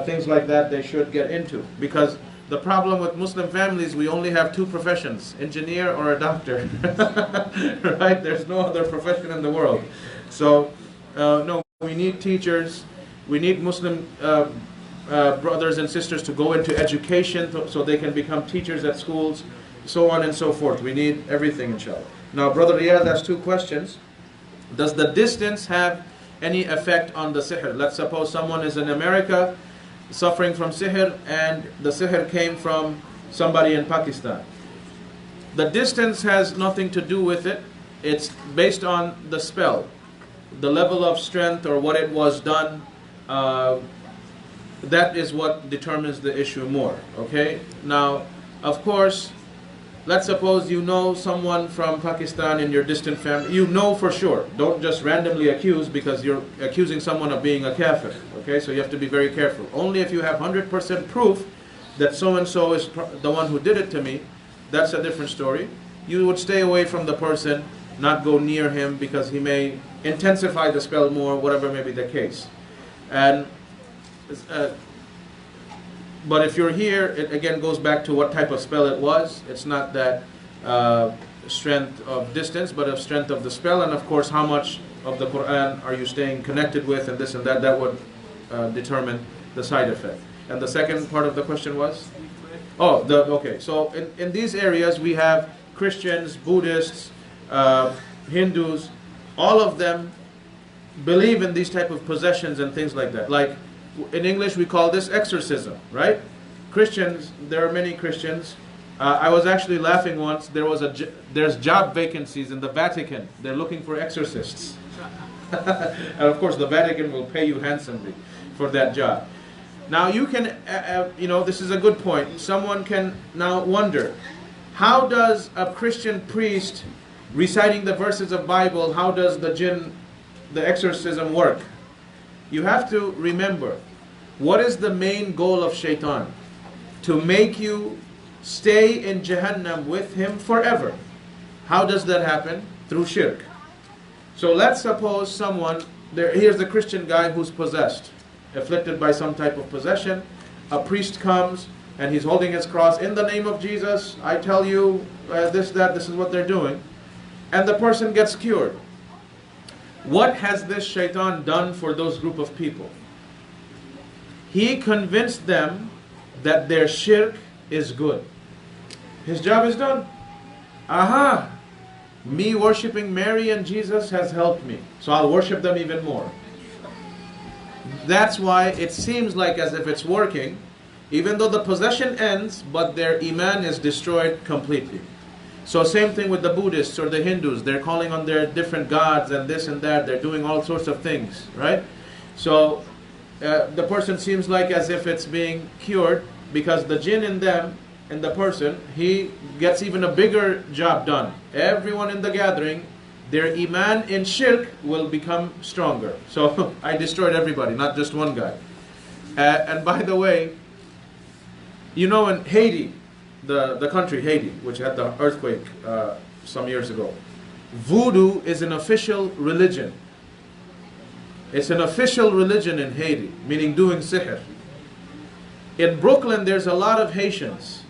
Speaker 1: things like that they should get into. Because the problem with Muslim families, we only have two professions, engineer or a doctor. Right? There's no other profession in the world. So, no, we need teachers, we need Muslim brothers and sisters to go into education so they can become teachers at schools, so on and so forth. We need everything, inshallah. Now, Brother Riyadh has two questions. Does the distance have any effect on the sihr? Let's suppose someone is in America suffering from sihr and the sihr came from somebody in Pakistan. The distance has nothing to do with it. It's based on the spell, the level of strength or what it was done. That is what determines the issue more. Okay? Now, of course, let's suppose you know someone from Pakistan in your distant family. You know for sure. Don't just randomly accuse, because you're accusing someone of being a kafir. Okay, so you have to be very careful. Only if you have 100% proof that so-and-so is the one who did it to me, that's a different story. You would stay away from the person, not go near him, because he may intensify the spell more, whatever may be the case. And but if you're here, it again goes back to what type of spell it was. It's not that strength of distance, but of strength of the spell, and of course how much of the Quran are you staying connected with, and this and that. That would determine the side effect. And the second part of the question was? Oh, okay. So in these areas we have Christians, Buddhists, Hindus, all of them believe in these type of possessions and things like that. Like in English we call this exorcism, right? Christians, there are many Christians. I was actually laughing once. There's job vacancies in the Vatican. They're looking for exorcists. And of course the Vatican will pay you handsomely for that job. Now you can, this is a good point. Someone can now wonder, how does a Christian priest reciting the verses of Bible, how does the exorcism work? You have to remember, what is the main goal of shaitan? To make you stay in Jahannam with him forever. How does that happen? Through shirk. So let's suppose here's a Christian guy who's possessed, afflicted by some type of possession. A priest comes and he's holding his cross. In the name of Jesus, I tell you this is what they're doing. And the person gets cured. What has this shaitan done for those group of people? He convinced them that their shirk is good. His job is done. Aha! Me worshipping Mary and Jesus has helped me, so I'll worship them even more. That's why it seems like as if it's working, even though the possession ends, but their iman is destroyed completely. So same thing with the Buddhists or the Hindus. They're calling on their different gods and this and that. They're doing all sorts of things, right? So the person seems like as if it's being cured, because the jinn in them, in the person, he gets even a bigger job done. Everyone in the gathering, their iman in shirk will become stronger. So I destroyed everybody, not just one guy. And by the way, in Haiti, the country Haiti, which had the earthquake some years ago, voodoo is an official religion. It's an official religion in Haiti, meaning doing sihr. In Brooklyn, there's a lot of Haitians.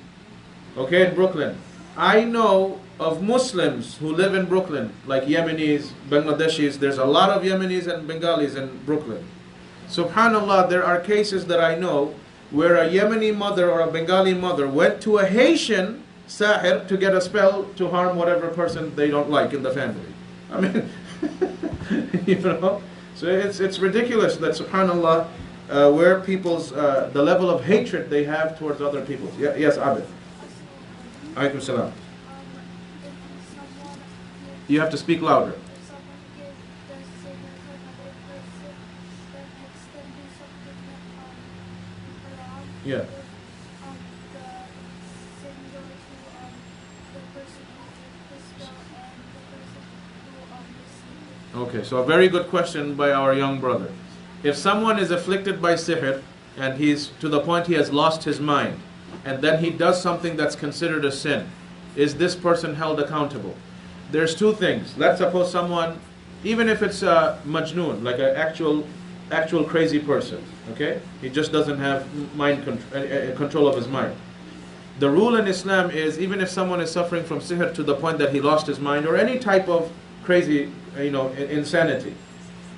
Speaker 1: Okay, in Brooklyn. I know of Muslims who live in Brooklyn, like Yemenis, Bangladeshis. There's a lot of Yemenis and Bengalis in Brooklyn. Subhanallah, there are cases that I know where a Yemeni mother or a Bengali mother went to a Haitian sahir to get a spell to harm whatever person they don't like in the family. I mean, you know, so it's ridiculous that subhanallah, where people's the level of hatred they have towards other people. Yes, Abid. Alaikum salam. You have to speak louder. Yeah. Okay, so a very good question by our young brother. If someone is afflicted by sihr and he's to the point he has lost his mind, and then he does something that's considered a sin, is this person held accountable? There's two things. Let's suppose someone, even if it's a majnoon, like an actual crazy person, okay? He just doesn't have control of his mind. The rule in Islam is, even if someone is suffering from sihr to the point that he lost his mind, or any type of crazy, insanity,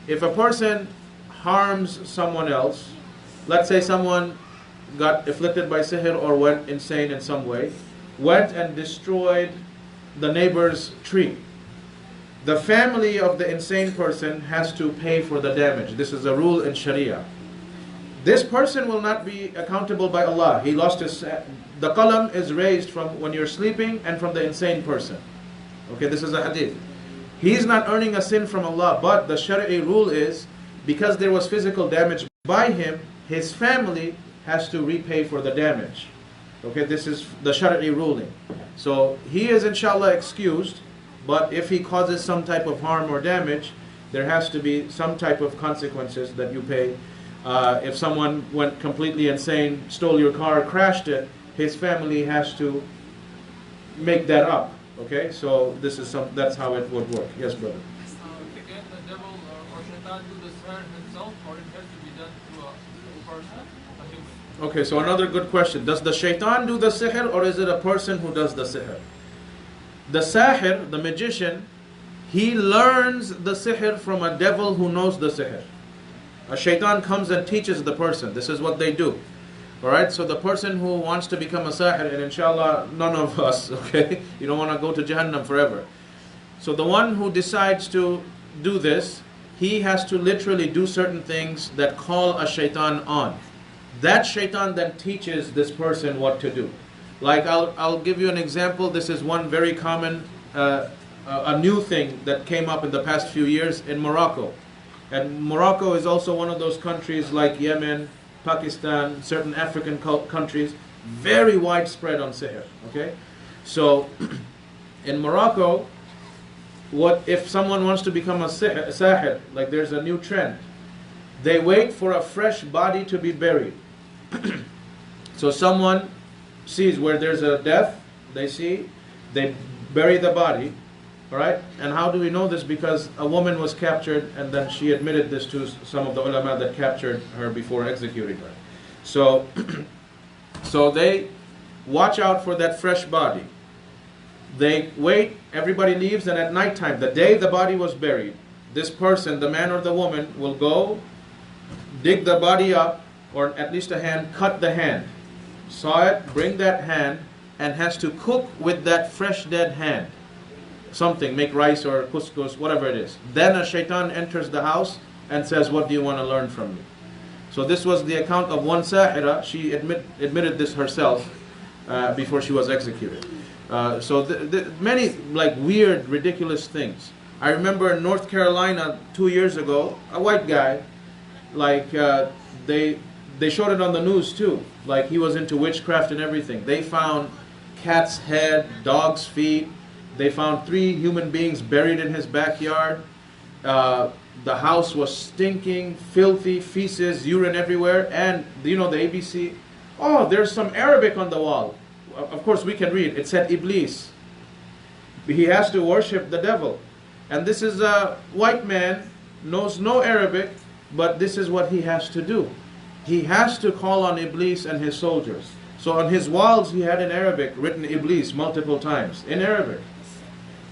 Speaker 1: if a person harms someone else, let's say someone got afflicted by sihr or went insane in some way, went and destroyed the neighbor's tree, the family of the insane person has to pay for the damage. This is a rule in Sharia. This person will not be accountable by Allah. He lost his... The qalam is raised from when you're sleeping and from the insane person. Okay, this is a hadith. He's not earning a sin from Allah, but the Sharia rule is, because there was physical damage by him, his family has to repay for the damage. Okay, this is the Sharia ruling. So he is inshallah excused, but if he causes some type of harm or damage, there has to be some type of consequences that you pay. If someone went completely insane, stole your car, crashed it, his family has to make that up. Okay, so this is that's how it would work. Yes, brother.
Speaker 3: Can the devil or shaitan do the sihr himself, or it has to be done through a person, a human?
Speaker 1: Okay, so another good question. Does the shaitan do the sihr, or is it a person who does the sihr? The sahir, the magician, he learns the sihr from a devil who knows the sihr. A shaitan comes and teaches the person. This is what they do. Alright, so the person who wants to become a sahir, and inshallah none of us, okay, you don't want to go to Jahannam forever. So the one who decides to do this, he has to literally do certain things that call a shaitan on. That shaitan then teaches this person what to do. Like I'll give you an example. This is one very common, a new thing that came up in the past few years in Morocco. And Morocco is also one of those countries like Yemen, Pakistan, certain African countries, very widespread on sihr. Okay, so in Morocco, what if someone wants to become a sahir? Like there's a new trend. They wait for a fresh body to be buried. So someone sees where there's a death, they bury the body. Alright, and how do we know this? Because a woman was captured, and then she admitted this to some of the ulama that captured her before executing her. So, so they watch out for that fresh body. They wait, everybody leaves, and at nighttime, the day the body was buried, this person, the man or the woman, will go, dig the body up, or at least a hand, cut the hand, saw it, bring that hand, and has to cook with that fresh dead hand. Something, make rice or couscous, whatever it is. Then a shaitan enters the house and says, what do you want to learn from me? So this was the account of one sahira. She admitted this herself before she was executed. So many like weird, ridiculous things. I remember in North Carolina 2 years ago, a white guy, like they showed it on the news too. Like he was into witchcraft and everything. They found cat's head, dog's feet. They found 3 human beings buried in his backyard. The house was stinking, filthy, feces, urine everywhere. And you know the ABC? Oh, there's some Arabic on the wall. Of course we can read. It said Iblis. He has to worship the devil. And this is a white man, knows no Arabic, but this is what he has to do. He has to call on Iblis and his soldiers. So on his walls he had in Arabic written Iblis multiple times, in Arabic.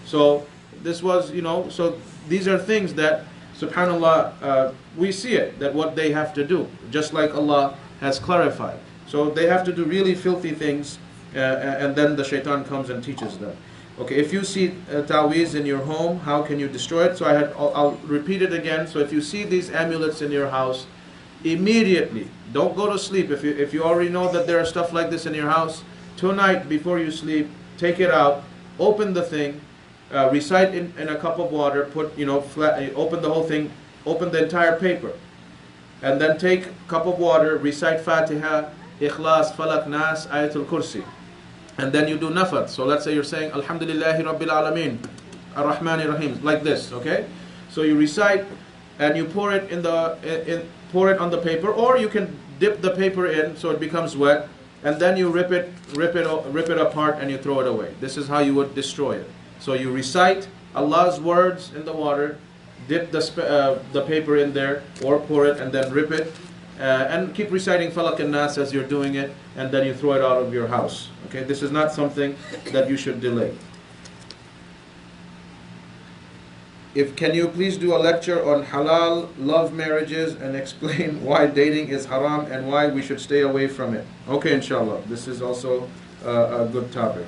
Speaker 1: So this was, so these are things that, subhanAllah, we see it, that what they have to do, just like Allah has clarified. So they have to do really filthy things, and then the shaitan comes and teaches them. Okay, if you see ta'weez in your home, how can you destroy it? So I'll repeat it again. So if you see these amulets in your house, immediately, don't go to sleep. If you already know that there are stuff like this in your house, tonight before you sleep, take it out, open the thing, recite in a cup of water, put, open the whole thing, open the entire paper, and then take a cup of water, recite Fatiha, Ikhlas, Falak, Nas, Ayatul Kursi. And then you do nafat. So let's say you're saying Alhamdulillahi Rabbil Alameen, Ar-Rahmani Rahim, like this, okay? So you recite and you pour it pour it on the paper, or you can dip the paper in so it becomes wet, and then you rip it apart and you throw it away. This is how you would destroy it. So you recite Allah's words in the water, dip the paper in there, or pour it and then rip it, and keep reciting Falak and Nas as you're doing it, and then you throw it out of your house. Okay, this is not something that you should delay. Can you please do a lecture on halal love marriages and explain why dating is haram and why we should stay away from it? Okay, inshallah. This is also a good topic.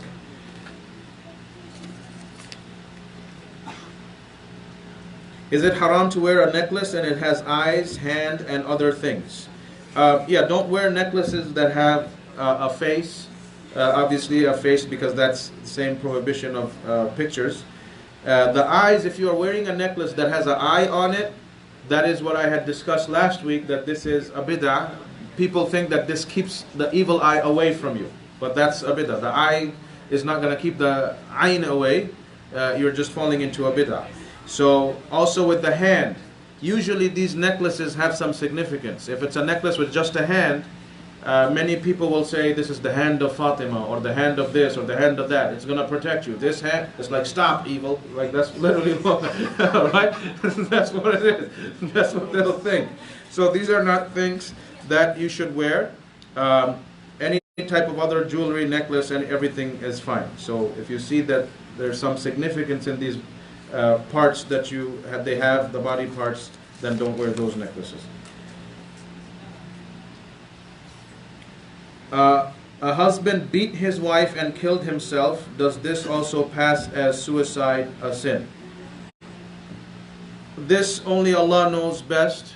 Speaker 1: Is it haram to wear a necklace and it has eyes, hand, and other things? Yeah, don't wear necklaces that have a face. Obviously a face, because that's the same prohibition of pictures. The eyes, if you are wearing a necklace that has an eye on it, that is what I had discussed last week, that this is a bid'ah. People think that this keeps the evil eye away from you, but that's a bid'ah. The eye is not going to keep the ayn away. You're just falling into a bid'ah. So also with the hand, usually these necklaces have some significance. If it's a necklace with just a hand, many people will say this is the hand of Fatima, or the hand of this, or the hand of that. It's going to protect you. This hand is like, stop evil. Like, that's literally what, right? That's what it is. That's what they'll think. So these are not things that you should wear. Any type of other jewelry, necklace, and everything is fine. So if you see that there's some significance in these parts that they have, the body parts, then don't wear those necklaces. A husband beat his wife and killed himself. Does this also pass as suicide, a sin? This only Allah knows best.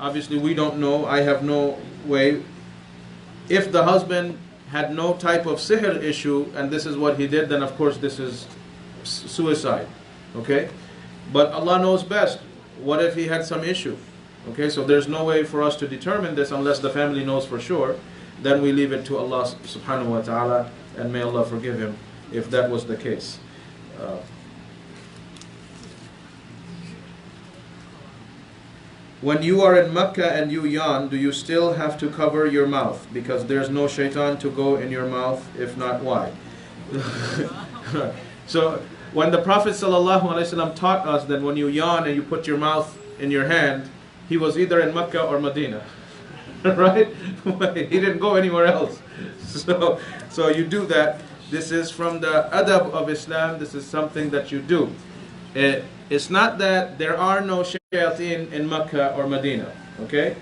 Speaker 1: Obviously we don't know. I have no way. If the husband had no type of sihr issue and this is what he did, then of course this is suicide. Okay? But Allah knows best. What if he had some issue? Okay, so there's no way for us to determine this unless the family knows for sure. Then we leave it to Allah subhanahu wa ta'ala, and may Allah forgive him if that was the case. When you are in Mecca and you yawn, do you still have to cover your mouth? Because there's no shaitan to go in your mouth. If not, why? So when the Prophet ﷺ taught us that when you yawn and you put your mouth in your hand, he was either in Mecca or Medina. Right? He didn't go anywhere else. So you do that. This is from the adab of Islam. This is something that you do. It's not that there are no shayateen in Mecca or Medina. Okay?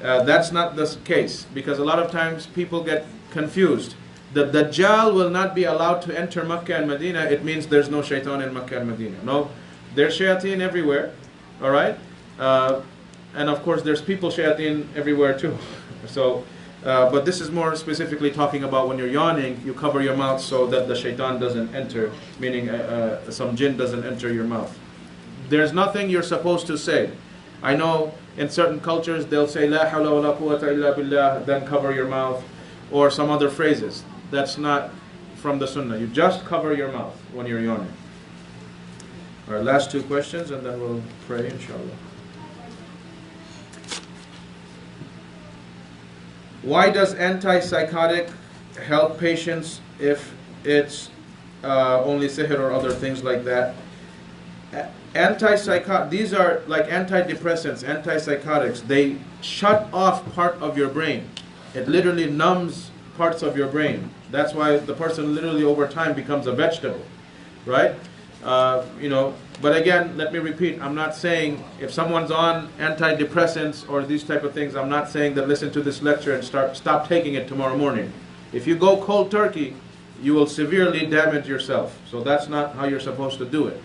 Speaker 1: That's not the case. Because a lot of times people get confused. The Dajjal will not be allowed to enter Mecca and Medina. It means there's no shaitan in Mecca and Medina. No, there's shayateen everywhere. Alright? And of course there's people shayateen everywhere too. So, but this is more specifically talking about when you're yawning, you cover your mouth so that the shaitan doesn't enter, meaning some jinn doesn't enter your mouth. There's nothing you're supposed to say. I know in certain cultures they'll say La hawla wa la quwwata illa billah, then cover your mouth, or some other phrases. That's not from the sunnah. You just cover your mouth when you're yawning. Our last two questions and then we'll pray inshallah. Why does antipsychotic help patients if it's only sihr or other things like that? These are like antidepressants, antipsychotics. They shut off part of your brain. It literally numbs parts of your brain. That's why the person literally over time becomes a vegetable, right? But again, let me repeat, I'm not saying if someone's on antidepressants or these type of things, I'm not saying that listen to this lecture and stop taking it tomorrow morning. If you go cold turkey, you will severely damage yourself. So that's not how you're supposed to do it.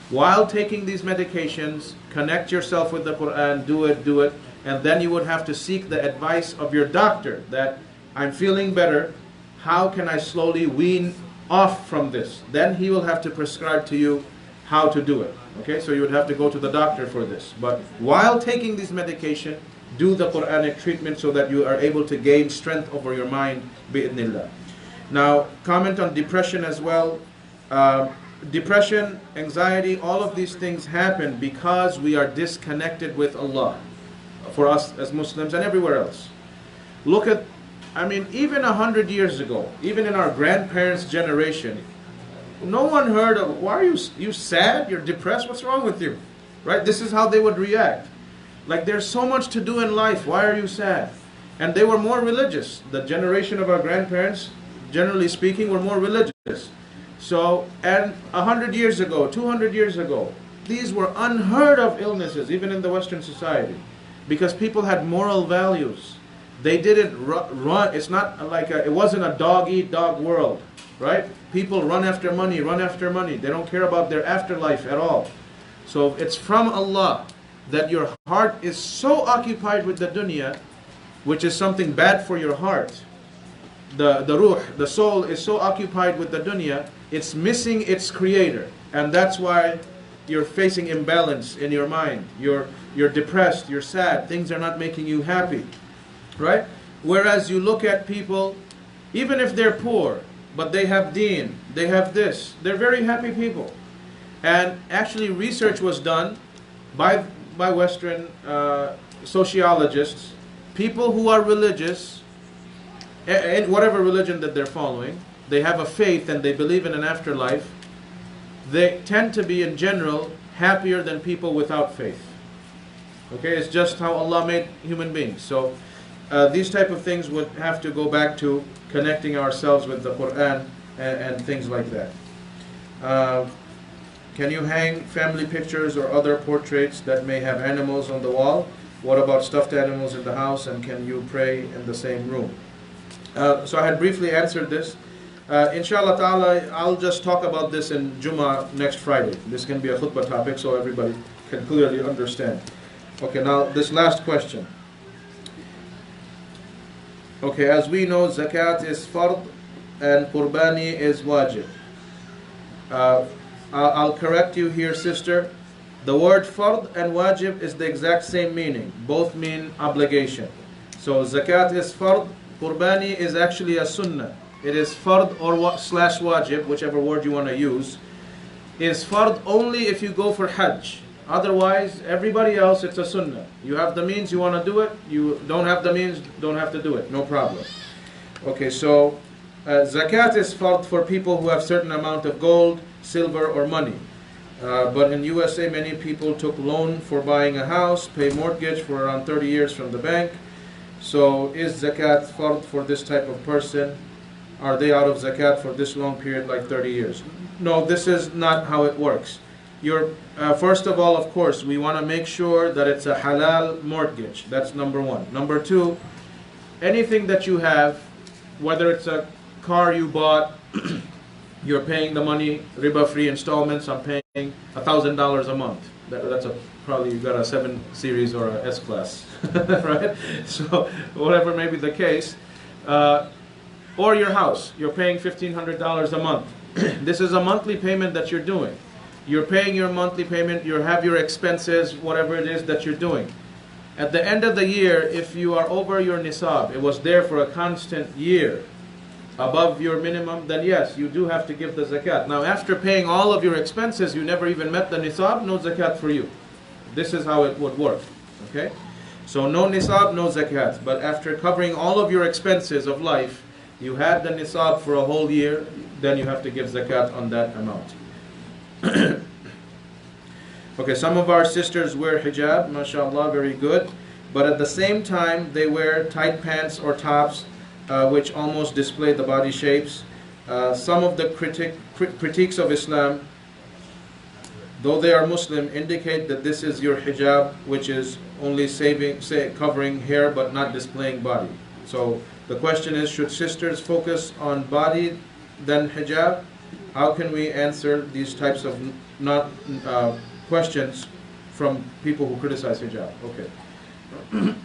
Speaker 1: While taking these medications, connect yourself with the Quran, do it, and then you would have to seek the advice of your doctor that I'm feeling better, how can I slowly wean off from this? Then he will have to prescribe to you how to do it. Okay, so you would have to go to the doctor for this. But while taking this medication, do the Quranic treatment so that you are able to gain strength over your mind, bi'idhnillah. Now, comment on depression as well. Depression, anxiety, all of these things happen because we are disconnected with Allah, for us as Muslims and everywhere else. Look at, even 100 years ago, even in our grandparents' generation, no one heard of, why are you sad? You're depressed? What's wrong with you? Right? This is how they would react. Like, there's so much to do in life. Why are you sad? And they were more religious. The generation of our grandparents, generally speaking, were more religious. So, and 100 years ago, 200 years ago, these were unheard of illnesses, even in the Western society, because people had moral values. They didn't run. It's not like it wasn't a dog-eat-dog world, right? People run after money, run after money. They don't care about their afterlife at all. So it's from Allah that your heart is so occupied with the dunya, which is something bad for your heart. The ruh, the soul, is so occupied with the dunya, it's missing its creator. And that's why you're facing imbalance in your mind. You're depressed, you're sad, things are not making you happy. Right? Whereas you look at people, even if they're poor, but they have deen, they have this, they're very happy people. And actually research was done by Western sociologists. People who are religious, in whatever religion that they're following, they have a faith and they believe in an afterlife, they tend to be in general happier than people without faith. Okay, it's just how Allah made human beings. So these type of things would have to go back to connecting ourselves with the Quran and things like that. Can you hang family pictures or other portraits that may have animals on the wall? What about stuffed animals in the house, and can you pray in the same room? So I had briefly answered this. Inshallah ta'ala, I'll just talk about this in Jummah next Friday. This can be a khutbah topic so everybody can clearly understand. Okay, now this last question. Okay, as we know, zakat is fard and qurbani is wajib. I'll correct you here, sister. The word fard and wajib is the exact same meaning. Both mean obligation. So zakat is fard, qurbani is actually a sunnah. It is fard or slash wajib, whichever word you want to use. Is fard only if you go for hajj. Otherwise, everybody else, it's a sunnah. You have the means, you want to do it. You don't have the means, don't have to do it. No problem. Okay, so zakat is fard for people who have certain amount of gold, silver, or money. But in USA, many people took loan for buying a house, pay mortgage for around 30 years from the bank. So is zakat fard for this type of person? Are they out of zakat for this long period, like 30 years? No, this is not how it works. First of all, of course, we want to make sure that it's a halal mortgage. That's number one. Number two, anything that you have, whether it's a car you bought, you're paying the money, riba-free installments, I'm paying $1,000 a month. That's probably you got a 7 Series or a S-Class, right? So whatever may be the case. Or your house, you're paying $1,500 a month. This is a monthly payment that you're doing. You're paying your monthly payment, you have your expenses, whatever it is that you're doing. At the end of the year, if you are over your nisab, it was there for a constant year, above your minimum, then yes, you do have to give the zakat. Now, after paying all of your expenses, you never even met the nisab, no zakat for you. This is how it would work, okay? So no nisab, no zakat. But after covering all of your expenses of life, you had the nisab for a whole year, then you have to give zakat on that amount. Okay, some of our sisters wear hijab, mashallah, very good. But at the same time, they wear tight pants or tops, which almost display the body shapes. Some of the critiques of Islam though they are Muslim, indicate that this is your hijab, which is only covering hair but not displaying body. So the question is, should sisters focus on body than hijab? How can we answer these types of questions from people who criticize hijab? Okay.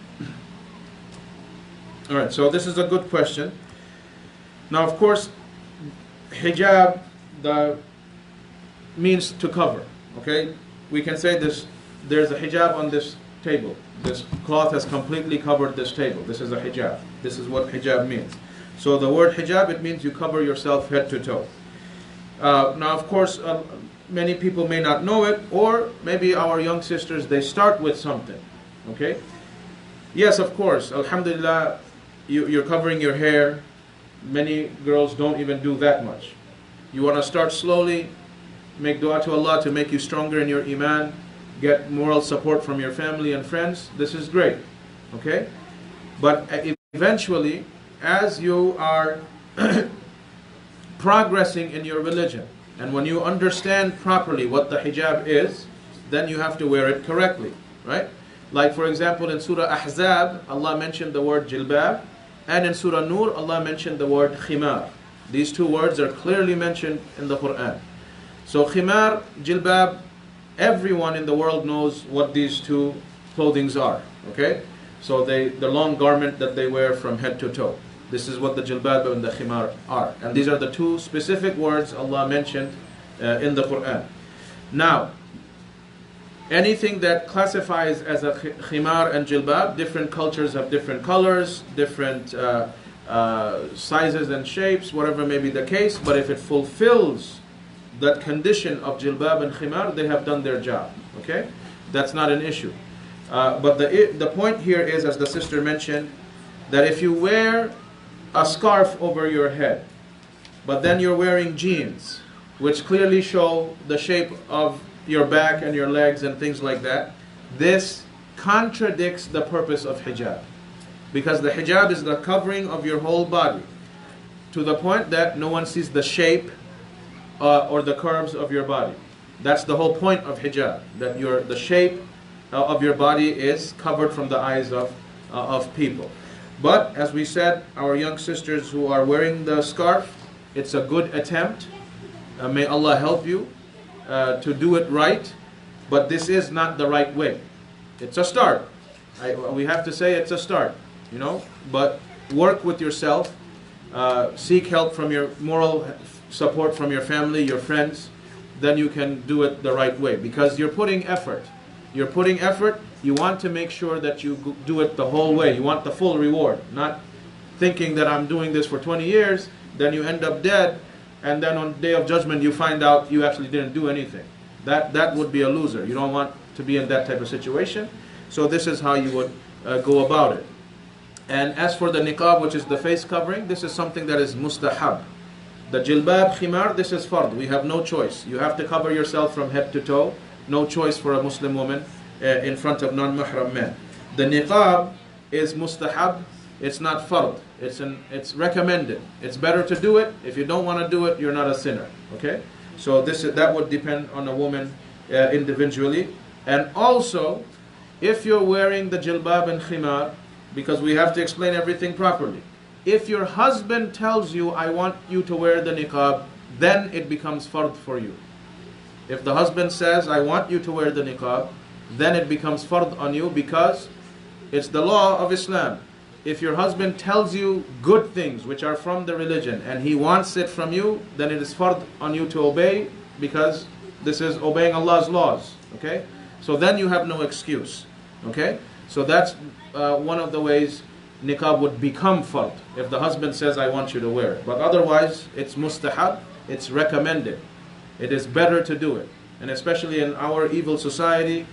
Speaker 1: All right, so this is a good question. Now, of course, hijab means to cover. Okay, we can say this. There's a hijab on this table. This cloth has completely covered this table. This is a hijab. This is what hijab means. So the word hijab, it means you cover yourself head to toe. Now, of course, many people may not know it, or maybe our young sisters, they start with something. Okay. Yes, of course. Alhamdulillah, you're covering your hair. Many girls don't even do that much. You want to start slowly, make dua to Allah to make you stronger in your iman, get moral support from your family and friends. This is great. Okay? But eventually, as you are progressing in your religion, and when you understand properly what the hijab is, then you have to wear it correctly. Right? Like, for example, in Surah Ahzab, Allah mentioned the word jilbab, and in Surah Nur, Allah mentioned the word khimar. These two words are clearly mentioned in the Quran. So khimar, jilbab, everyone in the world knows what these two clothings are. Okay? So the long garment that they wear from head to toe. This is what the jilbab and the khimar are. And these are the two specific words Allah mentioned in the Quran. Now, anything that classifies as a khimar and jilbab, different cultures have different colors, different sizes and shapes, whatever may be the case. But if it fulfills that condition of jilbab and khimar, they have done their job. Okay? That's not an issue. But the point here is, as the sister mentioned, that if you wear a scarf over your head, but then you're wearing jeans, which clearly show the shape of your back and your legs and things like that, this contradicts the purpose of hijab. Because the hijab is the covering of your whole body, to the point that no one sees the shape or the curves of your body. That's the whole point of hijab, that the shape of your body is covered from the eyes of people. But as we said, our young sisters who are wearing the scarf, it's a good attempt. May Allah help you to do it right, but this is not the right way. It's a start. We have to say it's a start, but work with yourself, seek help from your moral support from your family, your friends, then you can do it the right way, because you're putting effort. You're putting effort. You want to make sure that you do it the whole way. You want the full reward, not thinking that I'm doing this for 20 years, then you end up dead, and then on the day of judgment you find out you actually didn't do anything. That would be a loser. You don't want to be in that type of situation. So this is how you would go about it. And as for the niqab, which is the face covering, this is something that is mustahab. The jilbab, khimar, this is fard. We have no choice. You have to cover yourself from head to toe. No choice for a Muslim woman in front of non-mahram men. The niqab is mustahab. It's not fard. It's recommended. It's better to do it. If you don't want to do it, you're not a sinner. Okay? So that would depend on a woman individually. And also, if you're wearing the jilbab and khimar, because we have to explain everything properly. If your husband tells you, I want you to wear the niqab, then it becomes fard for you. If the husband says, I want you to wear the niqab, then it becomes fard on you, because it's the law of Islam. If your husband tells you good things which are from the religion and he wants it from you, then it is fard on you to obey, because this is obeying Allah's laws. Okay? So then you have no excuse. Okay? So that's one of the ways niqab would become fard, if the husband says, I want you to wear it. But otherwise, it's mustahab, it's recommended. It is better to do it. And especially in our evil society,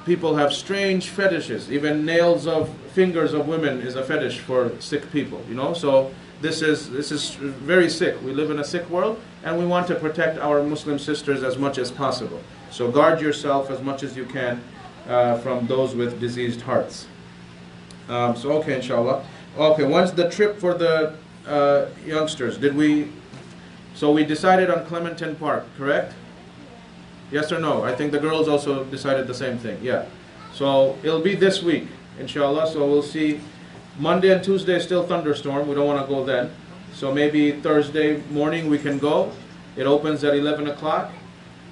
Speaker 1: people have strange fetishes. Even nails of fingers of women is a fetish for sick people. So this is very sick. We live in a sick world, and we want to protect our Muslim sisters as much as possible. So guard yourself as much as you can from those with diseased hearts. Okay, inshallah. Okay, when's the trip for the youngsters? So we decided on Clementine Park, correct? Yes or no? I think the girls also decided the same thing. Yeah. So it'll be this week, inshallah. So we'll see. Monday and Tuesday is still thunderstorm. We don't want to go then. So maybe Thursday morning we can go. It opens at 11 o'clock.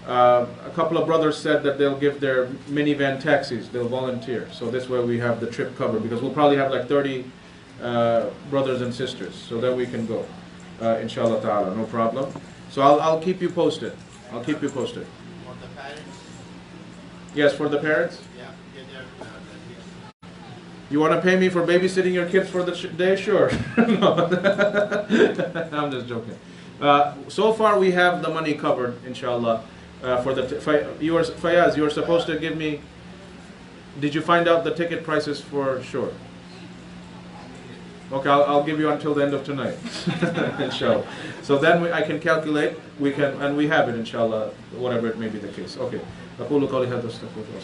Speaker 1: A couple of brothers said that they'll give their minivan taxis. They'll volunteer. So this way we have the trip covered, because we'll probably have like 30 brothers and sisters. So then we can go, inshallah ta'ala, no problem. So I'll keep you posted. I'll keep you posted.
Speaker 4: For the parents?
Speaker 1: Yes, for the parents?
Speaker 4: Yeah, get their kids.
Speaker 1: You want to pay me for babysitting your kids for the day? Sure. No. I'm just joking. So far we have the money covered, inshallah. For the Fayaz, you were supposed to give me. Did you find out the ticket prices for sure? Okay, I'll give you until the end of tonight, inshallah. So then I can calculate. We can, and we have it, inshallah. Whatever it may be the case. Okay. أقول قولي هذا واستغفر الله.